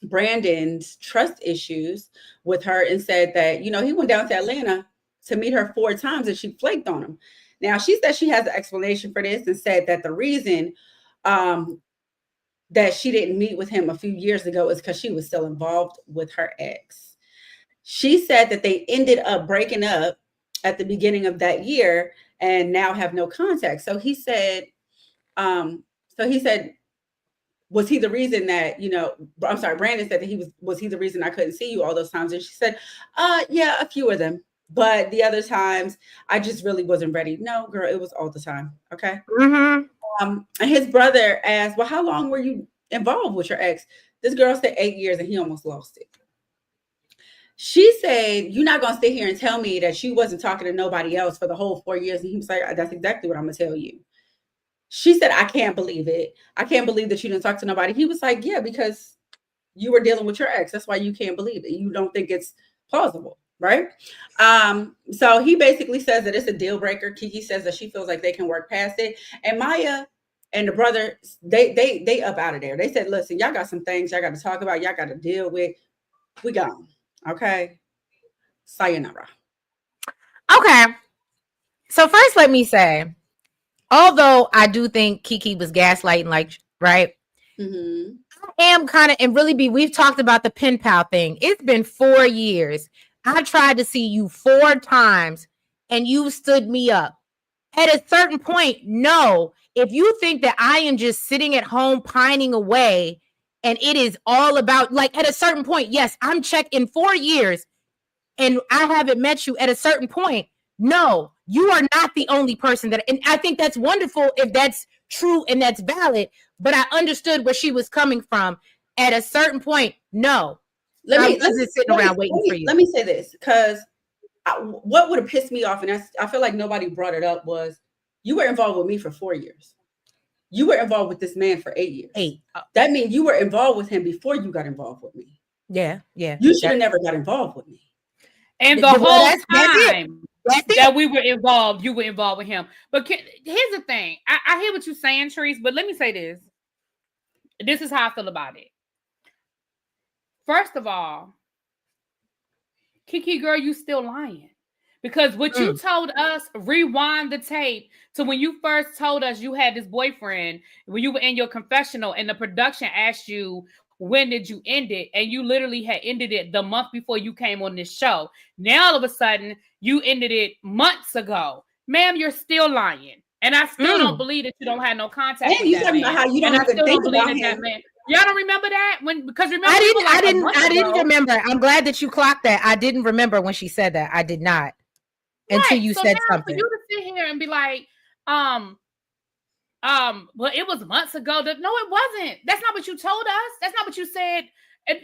Brandon's trust issues with her and said that, he went down to Atlanta to meet her 4 times and she flaked on him. Now, she said she has an explanation for this and said that the reason that she didn't meet with him a few years ago is because she was still involved with her ex. She said that they ended up breaking up at the beginning of that year and now have no contact. So he said, was he the reason that, I'm sorry, Brandon said that was he the reason I couldn't see you all those times? And she said, yeah, a few of them. But the other times I just really wasn't ready. No, girl, it was all the time. Okay. Mm-hmm. And his brother asked, well, how long were you involved with your ex? This girl said 8 years and he almost lost it. She said, you're not going to sit here and tell me that you wasn't talking to nobody else for the whole 4 years. And he was like, that's exactly what I'm going to tell you. She said, I can't believe it. I can't believe that you didn't talk to nobody. He was like, yeah, because you were dealing with your ex. That's why you can't believe it. You don't think it's plausible. Right. So he basically says that it's a deal breaker. Kiki says that she feels like they can work past it. And Maya and the brother, they up out of there. They said, listen, y'all got some things y'all got to talk about. Y'all got to deal with. We gone. Okay. Sayonara. Okay. So first, let me say, although I do think Kiki was gaslighting, right? Mm-hmm. I am kind of, and really we've talked about the pen pal thing. It's been 4 years. I tried to see you 4 times and you stood me up. At a certain point, no. If you think that I am just sitting at home pining away and it is all about, at a certain point, yes, I'm checked in 4 years and I haven't met you at a certain point. No, you are not the only person and I think that's wonderful if that's true and that's valid, but I understood where she was coming from. At a certain point, no. Let me say this, because what would have pissed me off, and I feel like nobody brought it up, was you were involved with me for 4 years. You were involved with this man for 8 years. 8. That means you were involved with him before you got involved with me. Yeah. You should have never got involved with me. And the whole time that we were involved, you were involved with him. But here's the thing. I hear what you're saying, Therese, but let me say this. This is how I feel about it. First of all, Kiki, girl, you still lying. Because what you told us, rewind the tape to when you first told us you had this boyfriend, when you were in your confessional and the production asked you, when did you end it? And you literally had ended it the month before you came on this show. Now, all of a sudden, you ended it months ago. Ma'am, you're still lying. And I still don't believe that you don't have no contact with that man. About how you don't have to think about him. Y'all don't remember that? I didn't remember. I'm glad that you clocked that. I didn't remember when she said that. I did not. Until you said something. For you to sit here and be like, well, it was months ago. No, it wasn't. That's not what you told us. That's not what you said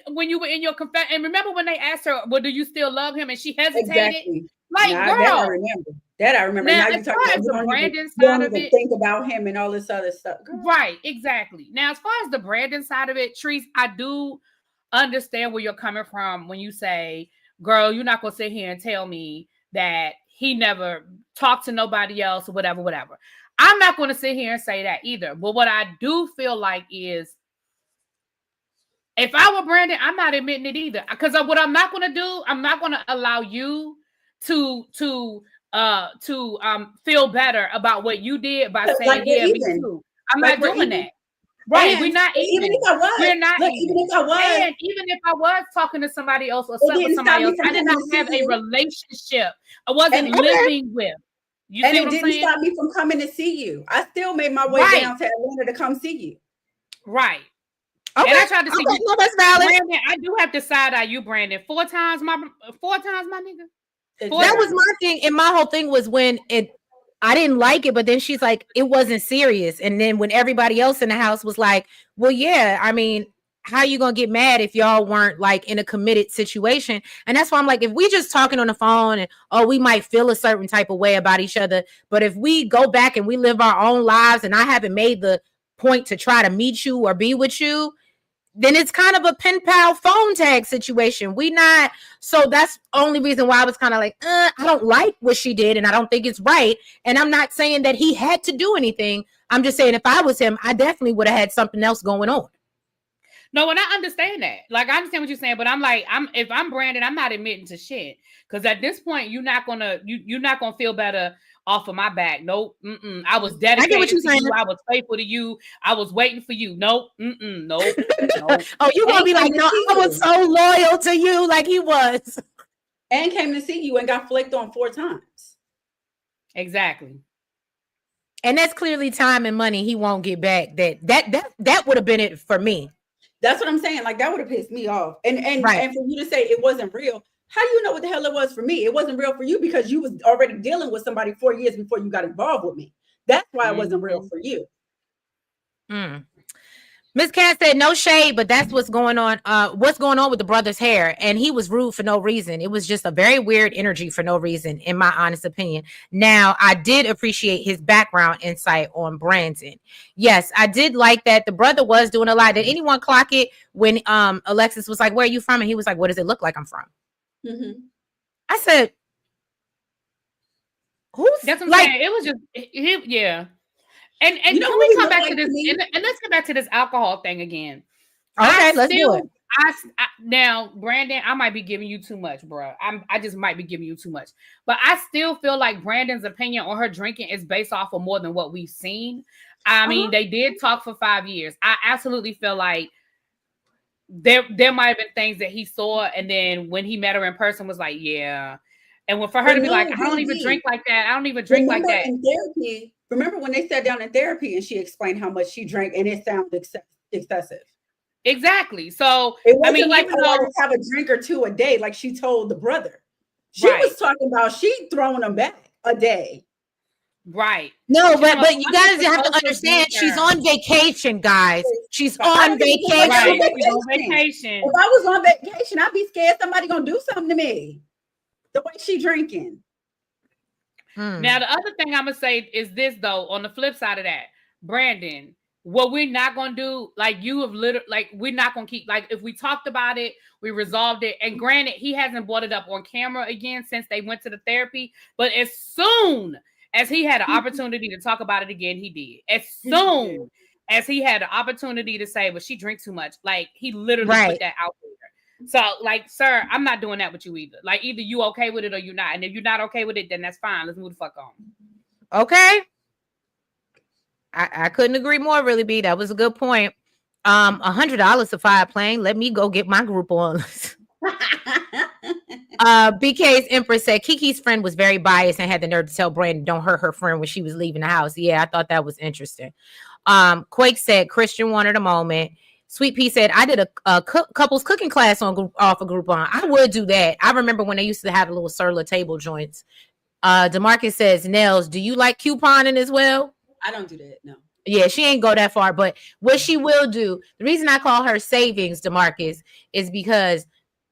when you were in your confession. And remember when they asked her, well, do you still love him? And she hesitated. Exactly. Girl. That I remember. Now, now as far as the Brandon side of it, think about him and all this other stuff. Girl. Right, exactly. Now, as far as the Brandon side of it, Therese, I do understand where you're coming from when you say, girl, you're not going to sit here and tell me that he never talked to nobody else or whatever. I'm not going to sit here and say that either. But what I do feel like is, if I were Brandon, I'm not admitting it either. Because what I'm not going to do, I'm not going to allow you to feel better about what you did by saying, yeah, me too. I'm not doing that. Right. And we're not even if I was. We're not even if I was. And even if I was talking to somebody else or something with somebody else, I did not have a relationship. I wasn't living with. You and see it what didn't I'm saying? stop me from coming to see you. I still made my way down to Atlanta to come see you. Right. Okay. And I tried to see you. No, that's valid. Brandon, I do have to side eye you, Brandon. 4 times, my nigga. That was my thing. And my whole thing was when I didn't like it, but then she's like, it wasn't serious. And then when everybody else in the house was like, well, yeah, I mean, how you gonna get mad if y'all weren't like in a committed situation? And that's why I'm like, if we just talking on the phone and we might feel a certain type of way about each other, but if we go back and we live our own lives and I haven't made the point to try to meet you or be with you, then it's kind of a pen pal phone tag situation. So that's the only reason why I was kind of like, I don't like what she did and I don't think it's right. And I'm not saying that he had to do anything. I'm just saying if I was him, I definitely would have had something else going on. No, and I understand that. Like, I understand what you're saying, but I'm like, if I'm Brandon, I'm not admitting to shit. Because at this point, you're not gonna feel better off of my back. Nope. I was dedicated to you. I was faithful to you. I was waiting for you. Nope. Nope. Oh, you're gonna be like, no, I was so loyal to you, like he was. And came to see you and got flicked on 4 times. Exactly. And that's clearly time and money he won't get back. That would have been it for me. That's what I'm saying. Like, that would have pissed me off. And for you to say it wasn't real, how do you know what the hell it was for me? It wasn't real for you because you was already dealing with somebody 4 years before you got involved with me. That's why it wasn't real for you. Miss Cat said no shade, but that's what's going on. What's going on with the brother's hair? And he was rude for no reason. It was just a very weird energy for no reason, in my honest opinion. Now, I did appreciate his background insight on Brandon. Yes, I did like that. The brother was doing a lot. Did anyone clock it when Alexis was like, "Where are you from?" And he was like, "What does it look like I'm from?" Mm-hmm. I said, "Who's?" That's what I'm saying. It was just yeah. And can we come back to this? And let's get back to this alcohol thing again. Okay, let's do it. Now, Brandon, I might be giving you too much, bro. I just might be giving you too much. But I still feel like Brandon's opinion on her drinking is based off of more than what we've seen. I mean, they did talk for 5 years. I absolutely feel like there might have been things that he saw, and then when he met her in person, was like, yeah. And for her to be like, I don't even drink like that. I don't even drink like that. In therapy, remember when they sat down in therapy and she explained how much she drank, and it sounded excessive. Exactly. So it wasn't like, I just have a drink or 2 a day, like she told the brother. She was talking about she throwing them back a day. Right. No, but you guys have to understand she's on vacation, guys. She's on vacation. Right. She's on vacation. If I was on vacation, I'd be scared somebody gonna do something to me. The way she drinking. Now, the other thing I'm gonna say is this, though. On the flip side of that, Brandon, what we're not gonna do, like you have literally, like we're not gonna keep, like if we talked about it, we resolved it. And granted, he hasn't brought it up on camera again since they went to the therapy. But as soon as he had an opportunity to talk about it again, he did. As soon as he had an opportunity to say, "Well, she drinks too much," like he literally put that out there. So, like, sir, I'm not doing that with you either. Like, either you okay with it or you're not. And if you're not okay with it, then that's fine. Let's move the fuck on. Okay. I couldn't agree more, really, B. That was a good point. $100 to fire plane. Let me go get my group on. BK's Empress said Kiki's friend was very biased and had the nerve to tell Brandon don't hurt her friend when she was leaving the house. Yeah, I thought that was interesting. Quake said Christian wanted a moment. Sweet Pea said, I did a couples cooking class off of Groupon. I would do that. I remember when they used to have the little Surla table joints. DeMarcus says, Nels, do you like couponing as well? I don't do that, no. Yeah, she ain't go that far. But what she will do, the reason I call her savings, DeMarcus, is because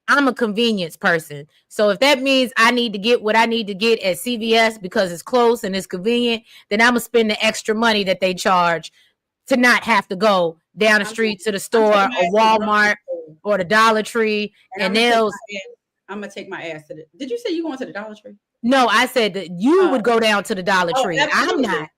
I'm a convenience person. So if that means I need to get what I need to get at CVS because it's close and it's convenient, then I'm going to spend the extra money that they charge to not have to go down the street to the store or Walmart or the Dollar Tree. And Nels. I'm going to take my ass to the... Did you say you going to the Dollar Tree? No, I said that you would go down to the Dollar Tree. Absolutely. I'm not.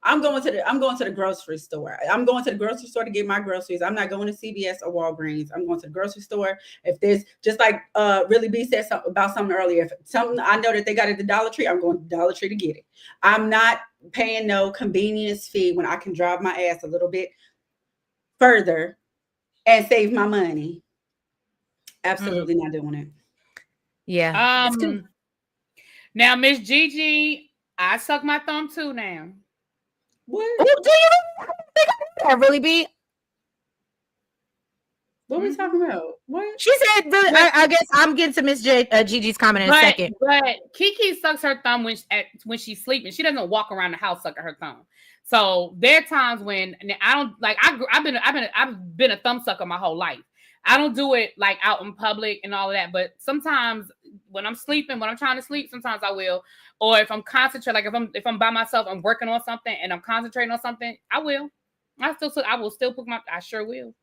I'm going to the grocery store. I'm going to the grocery store to get my groceries. I'm not going to CVS or Walgreens. I'm going to the grocery store. If there's, just like Really B said about something earlier, if something I know that they got at the Dollar Tree, I'm going to the Dollar Tree to get it. I'm not paying no convenience fee when I can drive my ass a little bit further and save my money. Absolutely not doing it. Yeah. Now, Miss Gigi, I suck my thumb too now. What? Oh, do you think I really be? What are we talking about? What? She said, really, I guess I'm getting to Miss Gigi's comment in a second. But Kiki sucks her thumb when she's sleeping. She doesn't walk around the house sucking her thumb. So there are times when I don't like. I've been a thumb sucker my whole life. I don't do it like out in public and all of that. But sometimes when I'm sleeping, when I'm trying to sleep, sometimes I will. Or if I'm concentrating, like if I'm by myself, I'm working on something and I'm concentrating on something, I will. I will still put I sure will.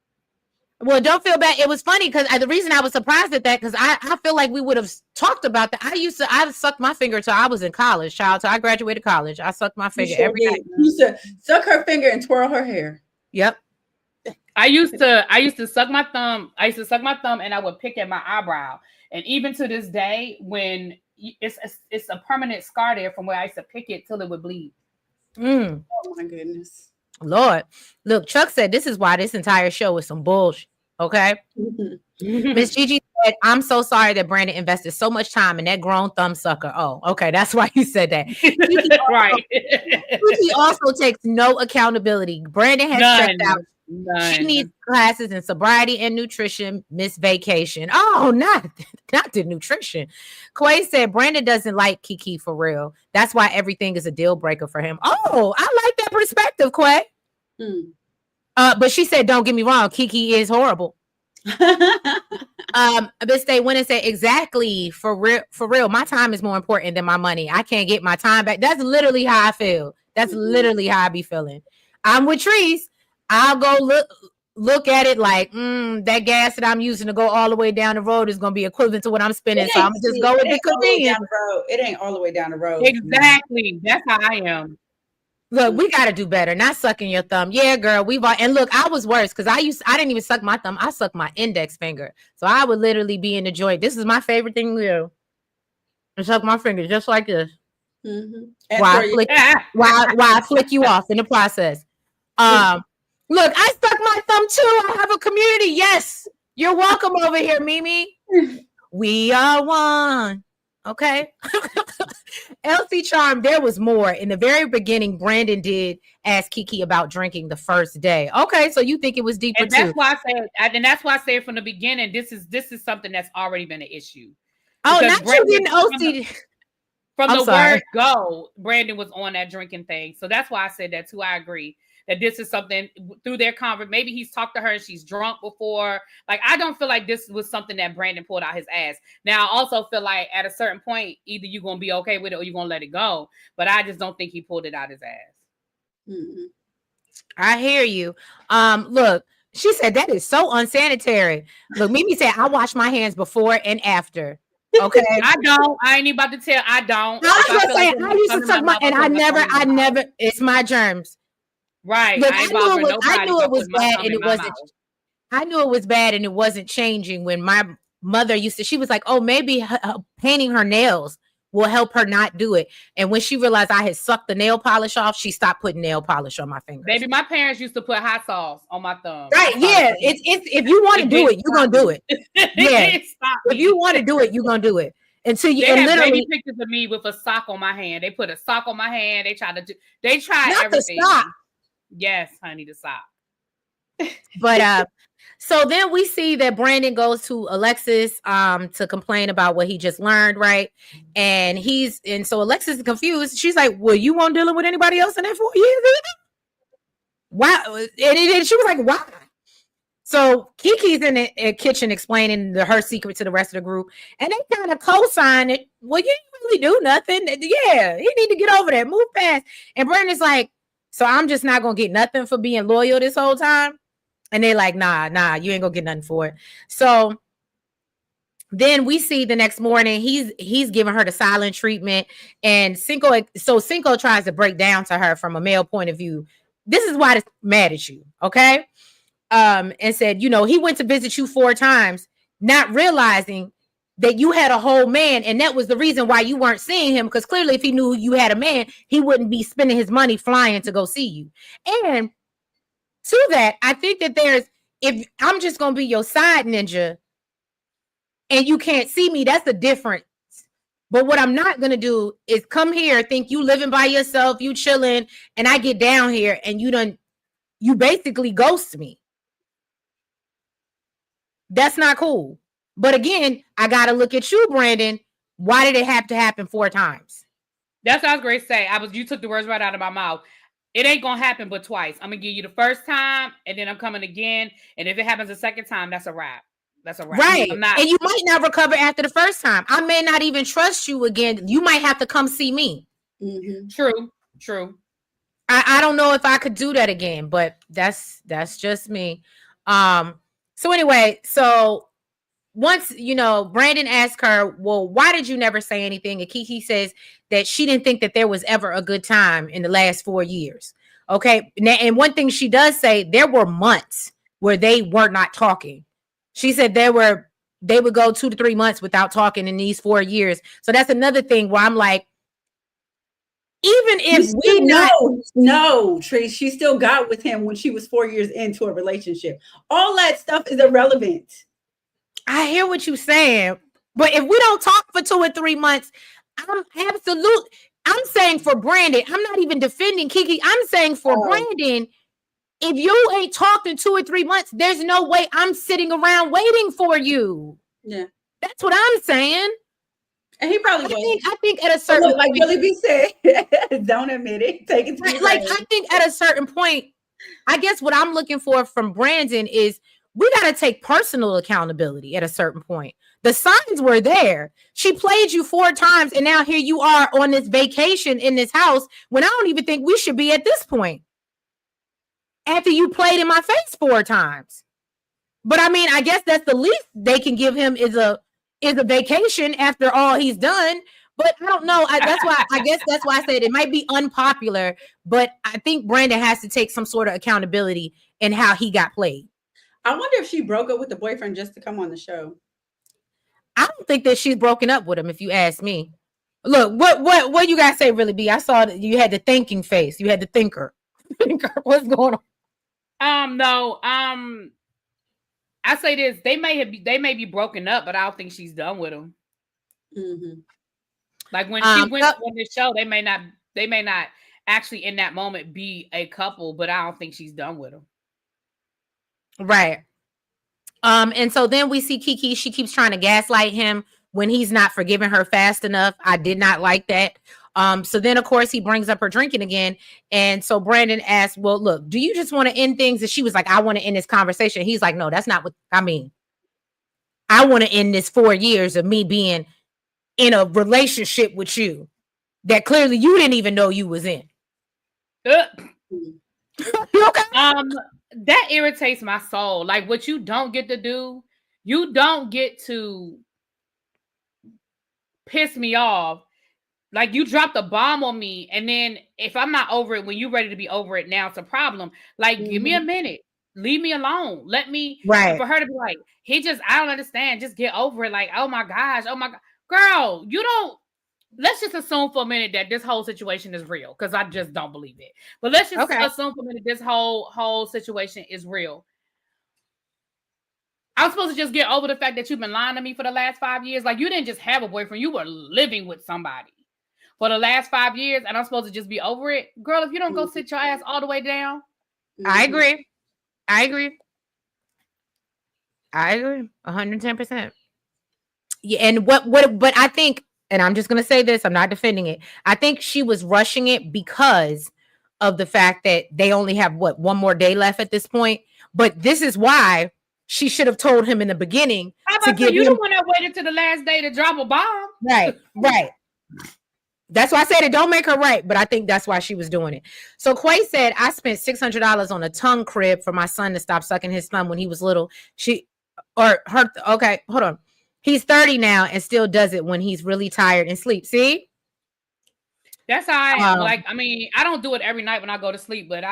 Well, don't feel bad. It was funny because the reason I was surprised at that, because I feel like we would have talked about that. I sucked my finger till I was in college, child. Till I graduated college. I sucked my finger every night. You used to suck her finger and twirl her hair. Yep. I used to suck my thumb. I used to suck my thumb and I would pick at my eyebrow. And even to this day, when it's a permanent scar there from where I used to pick it till it would bleed. Oh my goodness. Lord, look, Chuck said this is why this entire show is some bullshit. Okay. Miss Gigi said, I'm so sorry that Brandon invested so much time in that grown thumb sucker. Oh, okay. That's why you said that. Right. He also takes no accountability. Brandon has checked out. She needs classes in sobriety and nutrition, miss vacation. Oh, not the nutrition. Quay said Brandon doesn't like Kiki for real. That's why everything is a deal breaker for him. Oh, I like that perspective, Quay. But she said, don't get me wrong, Kiki is horrible. But they went and said, exactly, for real, my time is more important than my money. I can't get my time back. That's literally how I feel. That's literally how I be feeling. I'm with Trees. I'll go look at it like that gas that I'm using to go all the way down the road is going to be equivalent to what I'm spending. So I'm going to just go with the convenience. It ain't all the way down the road. Exactly. That's how I am. Look, we got to do better. Not sucking your thumb. Yeah, girl. And look, I was worse because I didn't even suck my thumb. I sucked my index finger. So I would literally be in the joint. This is my favorite thing to do. And suck my finger just like this. While I flick you off in the process. Look, I stuck my thumb too. I have a community. Yes. You're welcome over here, Mimi. We are one. Okay. Elsie Charm, there was more. In the very beginning, Brandon did ask Kiki about drinking the first day. Okay, so you think it was deeper and that's too. That's why I said from the beginning, this is something that's already been an issue. Oh, not Brandon, you didn't OC. From the word go, Brandon was on that drinking thing. So that's why I said that too. I agree that this is something through their conversation. Maybe he's talked to her and she's drunk before. Like, I don't feel like this was something that Brandon pulled out his ass. Now, I also feel like at a certain point, either you're going to be okay with it or you're going to let it go. But I just don't think he pulled it out his ass. I hear you. Look, she said that is so unsanitary. Look, Mimi said, I wash my hands before and after. Okay. I don't. I ain't about to tell. I don't. I was gonna say, I used to suck my, and I never, it's my germs. Right. Look, I knew it was bad and it wasn't. I knew it was bad and it wasn't changing when my mother she was like, oh, maybe painting her nails will help her not do it. And when she realized I had sucked the nail polish off, she stopped putting nail polish on my fingers. Baby, my parents used to put hot sauce on my thumb. Right. Yeah. It's if you want to do it, you're going to do it. Yeah. If you want to do it, you're going to do it. Until you have literally baby pictures of me with a sock on my hand. They put a sock on my hand. They tried not everything. The sock. Yes, honey, the sock. But so then we see that Brandon goes to Alexis to complain about what he just learned, right? And so Alexis is confused. She's like, well, you won't dealing with anybody else in that 4 years either? Why? And she was like, why? So Kiki's in the kitchen explaining her secret to the rest of the group, and they kind of co-sign it. Well, you didn't really do nothing. Yeah, you need to get over that. Move fast. And Brandon's like, so I'm just not gonna get nothing for being loyal this whole time. And they're like, nah, you ain't gonna get nothing for it. So then we see the next morning he's giving her the silent treatment, and Cinco tries to break down to her from a male point of view. This is why they're mad at you, okay? And said, he went to visit you 4 times, not realizing that you had a whole man, and that was the reason why you weren't seeing him, because clearly if he knew you had a man, he wouldn't be spending his money flying to go see you. And to that, I think that if I'm just going to be your side ninja and you can't see me, that's the difference. But what I'm not going to do is come here, think you living by yourself, you chilling, and I get down here and you basically ghost me. That's not cool. But again, I got to look at you, Brandon. Why did it have to happen 4 times? That's what I was going to say. You took the words right out of my mouth. It ain't going to happen but twice. I'm going to give you the first time, and then I'm coming again. And if it happens a second time, that's a wrap. That's a wrap. Right. And you might not recover after the first time. I may not even trust you again. You might have to come see me. Mm-hmm. True. I don't know if I could do that again, but that's just me. So anyway, so once, Brandon asked her, well, why did you never say anything? And Kiki says that she didn't think that there was ever a good time in the last 4 years. Okay. And one thing she does say, there were months where they were not talking. She said they would go 2 to 3 months without talking in these 4 years. So that's another thing where I'm like, even if no, Tree, she still got with him when she was 4 years into a relationship. All that stuff is irrelevant. I hear what you're saying, but if we don't talk for 2 or 3 months, I'm saying for Brandon, I'm not even defending Kiki. I'm saying for Brandon, if you ain't talked in 2 or 3 months, there's no way I'm sitting around waiting for you. Yeah. That's what I'm saying. And he probably was. I think at a certain point, like ReallyB said, don't admit it. Take it to me. Like, I think at a certain point, I guess what I'm looking for from Brandon is we got to take personal accountability at a certain point. The signs were there. She played you 4 times, and now here you are on this vacation in this house when I don't even think we should be at this point. After you played in my face 4 times. But I mean, I guess that's the least they can give him is a vacation after all he's done. But I don't know. That's why I said it might be unpopular, but I think Brandon has to take some sort of accountability in how he got played. I wonder if she broke up with the boyfriend just to come on the show. I don't think that she's broken up with him, if you ask me. Look, what you guys say, ReallyB? I saw that you had the thinking face. You had the thinker. What's going on? No. I say this: they may be broken up, but I don't think she's done with him. Mm-hmm. Like when she went on the show, they may not actually in that moment be a couple, but I don't think she's done with him. Right. And so then we see Kiki. She keeps trying to gaslight him when he's not forgiving her fast enough. I did not like that. So then, of course, he brings up her drinking again. And so Brandon asks, well, look, do you just want to end things? And she was like, I want to end this conversation. He's like, no, that's not what I mean. I want to end this 4 years of me being in a relationship with you that clearly you didn't even know you was in. Okay? That irritates my soul. Like, what you don't get to do, you don't get to piss me off. Like, you dropped a bomb on me, and then if I'm not over it when you're ready to be over it, now it's a problem. Like, give me a minute. Leave me alone. Let me, right. For her to be like, I don't understand. Just get over it. Like, oh my gosh. Girl, let's just assume for a minute that this whole situation is real, because I just don't believe it. But let's just assume for a minute this whole situation is real. I'm supposed to just get over the fact that you've been lying to me for the last 5 years. Like, you didn't just have a boyfriend. You were living with somebody for the last 5 years, and I'm supposed to just be over it? Girl, if you don't go sit your ass all the way down. I agree. 110%. Yeah, and but I think, and I'm just going to say this, I'm not defending it. I think she was rushing it because of the fact that they only have, 1 more day left at this point. But this is why she should have told him in the beginning. You the one that waited to the last day to drop a bomb. Right. That's why I said it don't make her right, but I think that's why she was doing it. So Quay said, I spent $600 on a tongue crib for my son to stop sucking his thumb when he was little. Okay, hold on. He's 30 now and still does it when he's really tired and sleep. See? That's how I am. Like, I mean, I don't do it every night when I go to sleep, but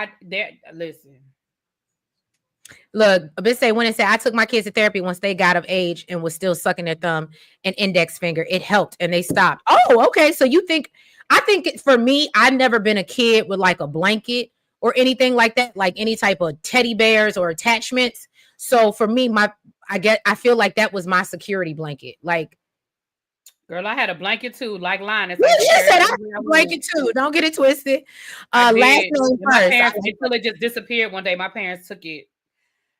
listen. Look, Abyss say, when it said, I took my kids to therapy once they got of age and was still sucking their thumb and index finger. It helped and they stopped. Oh, okay. So I think for me, I've never been a kid with like a blanket or anything like that, like any type of teddy bears or attachments. So for me, I feel like that was my security blanket. Like, girl, I had a blanket too, like Linus. Well, you said I had a blanket too. Don't get it twisted. Last name first. Until it just disappeared one day. My parents took it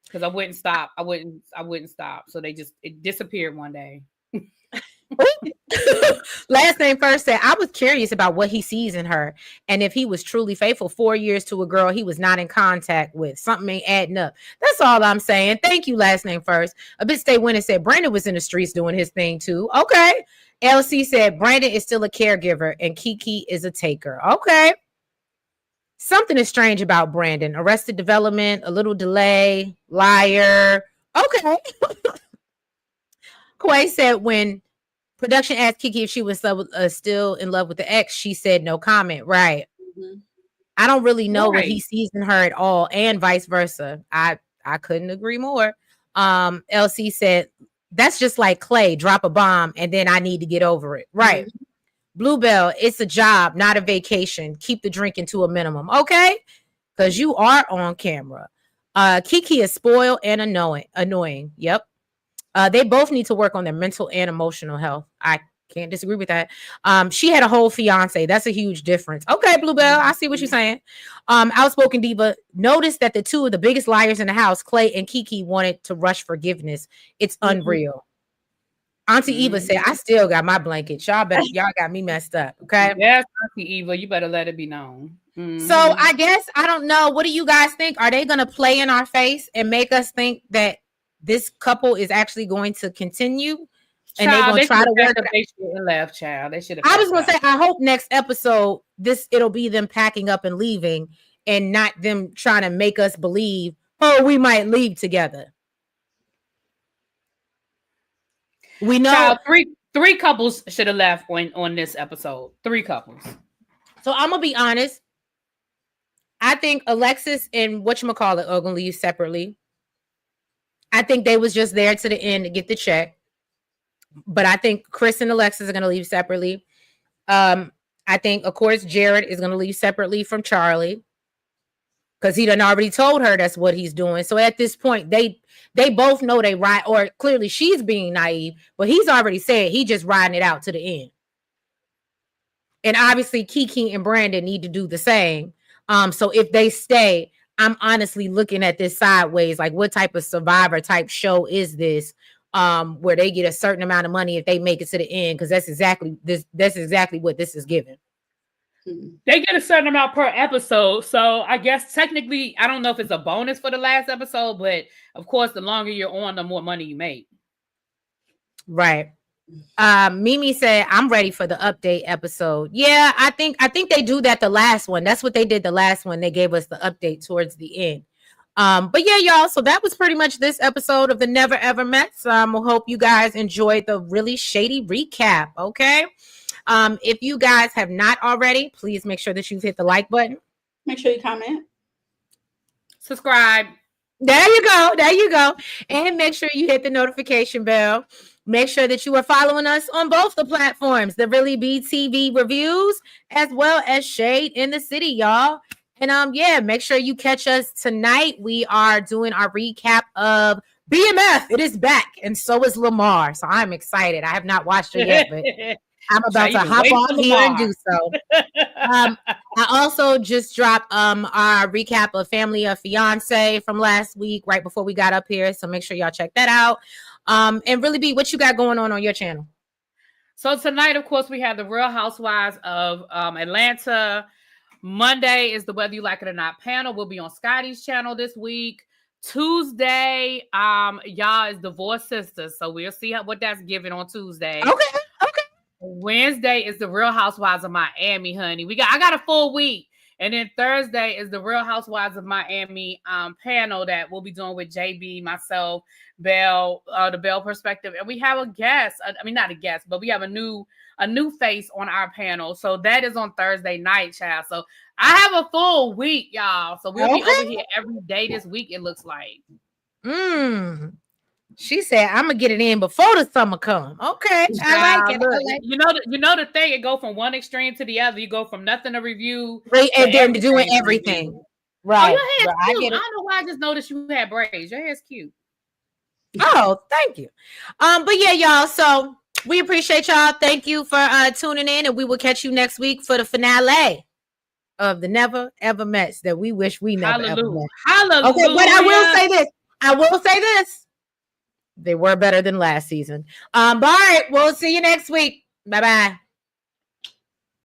because I wouldn't stop. I wouldn't stop. So it disappeared one day. Last name first said, I was curious about what he sees in her. And if he was truly faithful 4 years to a girl he was not in contact with. Something ain't adding up. That's all I'm saying. Thank you, last name first. A bit stay when it said Brandon was in the streets doing his thing too. Okay. LC said Brandon is still a caregiver and Kiki is a taker. Okay. Something is strange about Brandon. Arrested Development, a little delay, liar. Okay. Quay said when production asked Kiki if she was still in love with the ex, she said no comment. Right. Mm-hmm. I don't really know what he sees in her at all, and vice versa. I couldn't agree more. LC said that's just like Clay, drop a bomb and then I need to get over it. Right. Mm-hmm. Bluebell, it's a job, not a vacation. Keep the drinking to a minimum. Okay. Because you are on camera. Kiki is spoiled and annoying. Yep. They both need to work on their mental and emotional health. I can't disagree with that. She had a whole fiance. That's a huge difference. Okay, Bluebell, I see what you're saying. Outspoken Diva, notice that the two of the biggest liars in the house, Clay and Kiki, wanted to rush forgiveness. It's unreal. Auntie Eva said, I still got my blanket. Y'all got me messed up. Okay. Yes, Auntie Eva, you better let it be known. Mm-hmm. So I guess, I don't know. What do you guys think? Are they going to play in our face and make us think that this couple is actually going to continue? And they're going to try to work it out? They should have left, child. They should have. I was going to say, I hope next episode, it'll be them packing up and leaving and not them trying to make us believe, oh, we might leave together. We know child, three couples should have left on this episode. 3 couples. So I'm going to be honest. I think Alexis and whatchamacallit are going to leave separately. I think they was just there to the end to get the check. But I think Chris and Alexis are going to leave separately. I think, of course, Jared is going to leave separately from Charlie. Because he done already told her that's what he's doing. So at this point, they both know they ride, or clearly she's being naive, but he's already said he just riding it out to the end. And obviously Kiki and Brandon need to do the same. So if they stay, I'm honestly looking at this sideways, like what type of Survivor type show is this? Where they get a certain amount of money if they make it to the end, because that's exactly what this is giving. They get a certain amount per episode. So I guess technically, I don't know if it's a bonus for the last episode, but of course, the longer you're on, the more money you make. Right. Mimi said, I'm ready for the update episode. Yeah, I think they do that the last one. That's what they did the last one. They gave us the update towards the end. But yeah, y'all, so that was pretty much this episode of the Never Ever Mets. I hope you guys enjoyed the really shady recap. Okay. If you guys have not already, please make sure that you've hit the like button. Make sure you comment. Subscribe. There you go. And make sure you hit the notification bell. Make sure that you are following us on both the platforms, the Really Be TV reviews, as well as Shade in the City, y'all. And yeah, make sure you catch us tonight. We are doing our recap of BMF. It is back, and so is Lamar. So I'm excited. I have not watched it yet, but I'm about to hop on here and do so. I also just dropped our recap of Family of Fiance from last week, right before we got up here. So make sure y'all check that out. And Really Be, what you got going on your channel? So tonight, of course, we have the Real Housewives of Atlanta. Monday is the Whether You Like It or Not panel. We'll be on Scotty's channel this week. Tuesday, y'all, is Divorced Sisters. So we'll see what that's giving on Tuesday. Okay. Wednesday is the Real Housewives of Miami, honey. I got a full week. And then Thursday is the Real Housewives of Miami panel that we'll be doing with JB, myself, Belle, the Belle Perspective. And we have a guest. Not a guest, but we have a new face on our panel. So that is on Thursday night, child. So I have a full week, y'all. So we'll be over here every day this week, it looks like. She said, I'm gonna get it in before the summer come. Okay. I like it. You know the thing, it go from one extreme to the other. You go from nothing to review. Right, and then doing everything. Right. Oh, your hair's cute. I don't know why I just noticed you had braids. Your hair's cute. Oh, thank you. But yeah, y'all. So we appreciate y'all. Thank you for tuning in, and we will catch you next week for the finale of the Never Ever Mets that we wish we never ever met. Hallelujah. Okay, but I will say this. They were better than last season. All right, we'll see you next week. Bye-bye.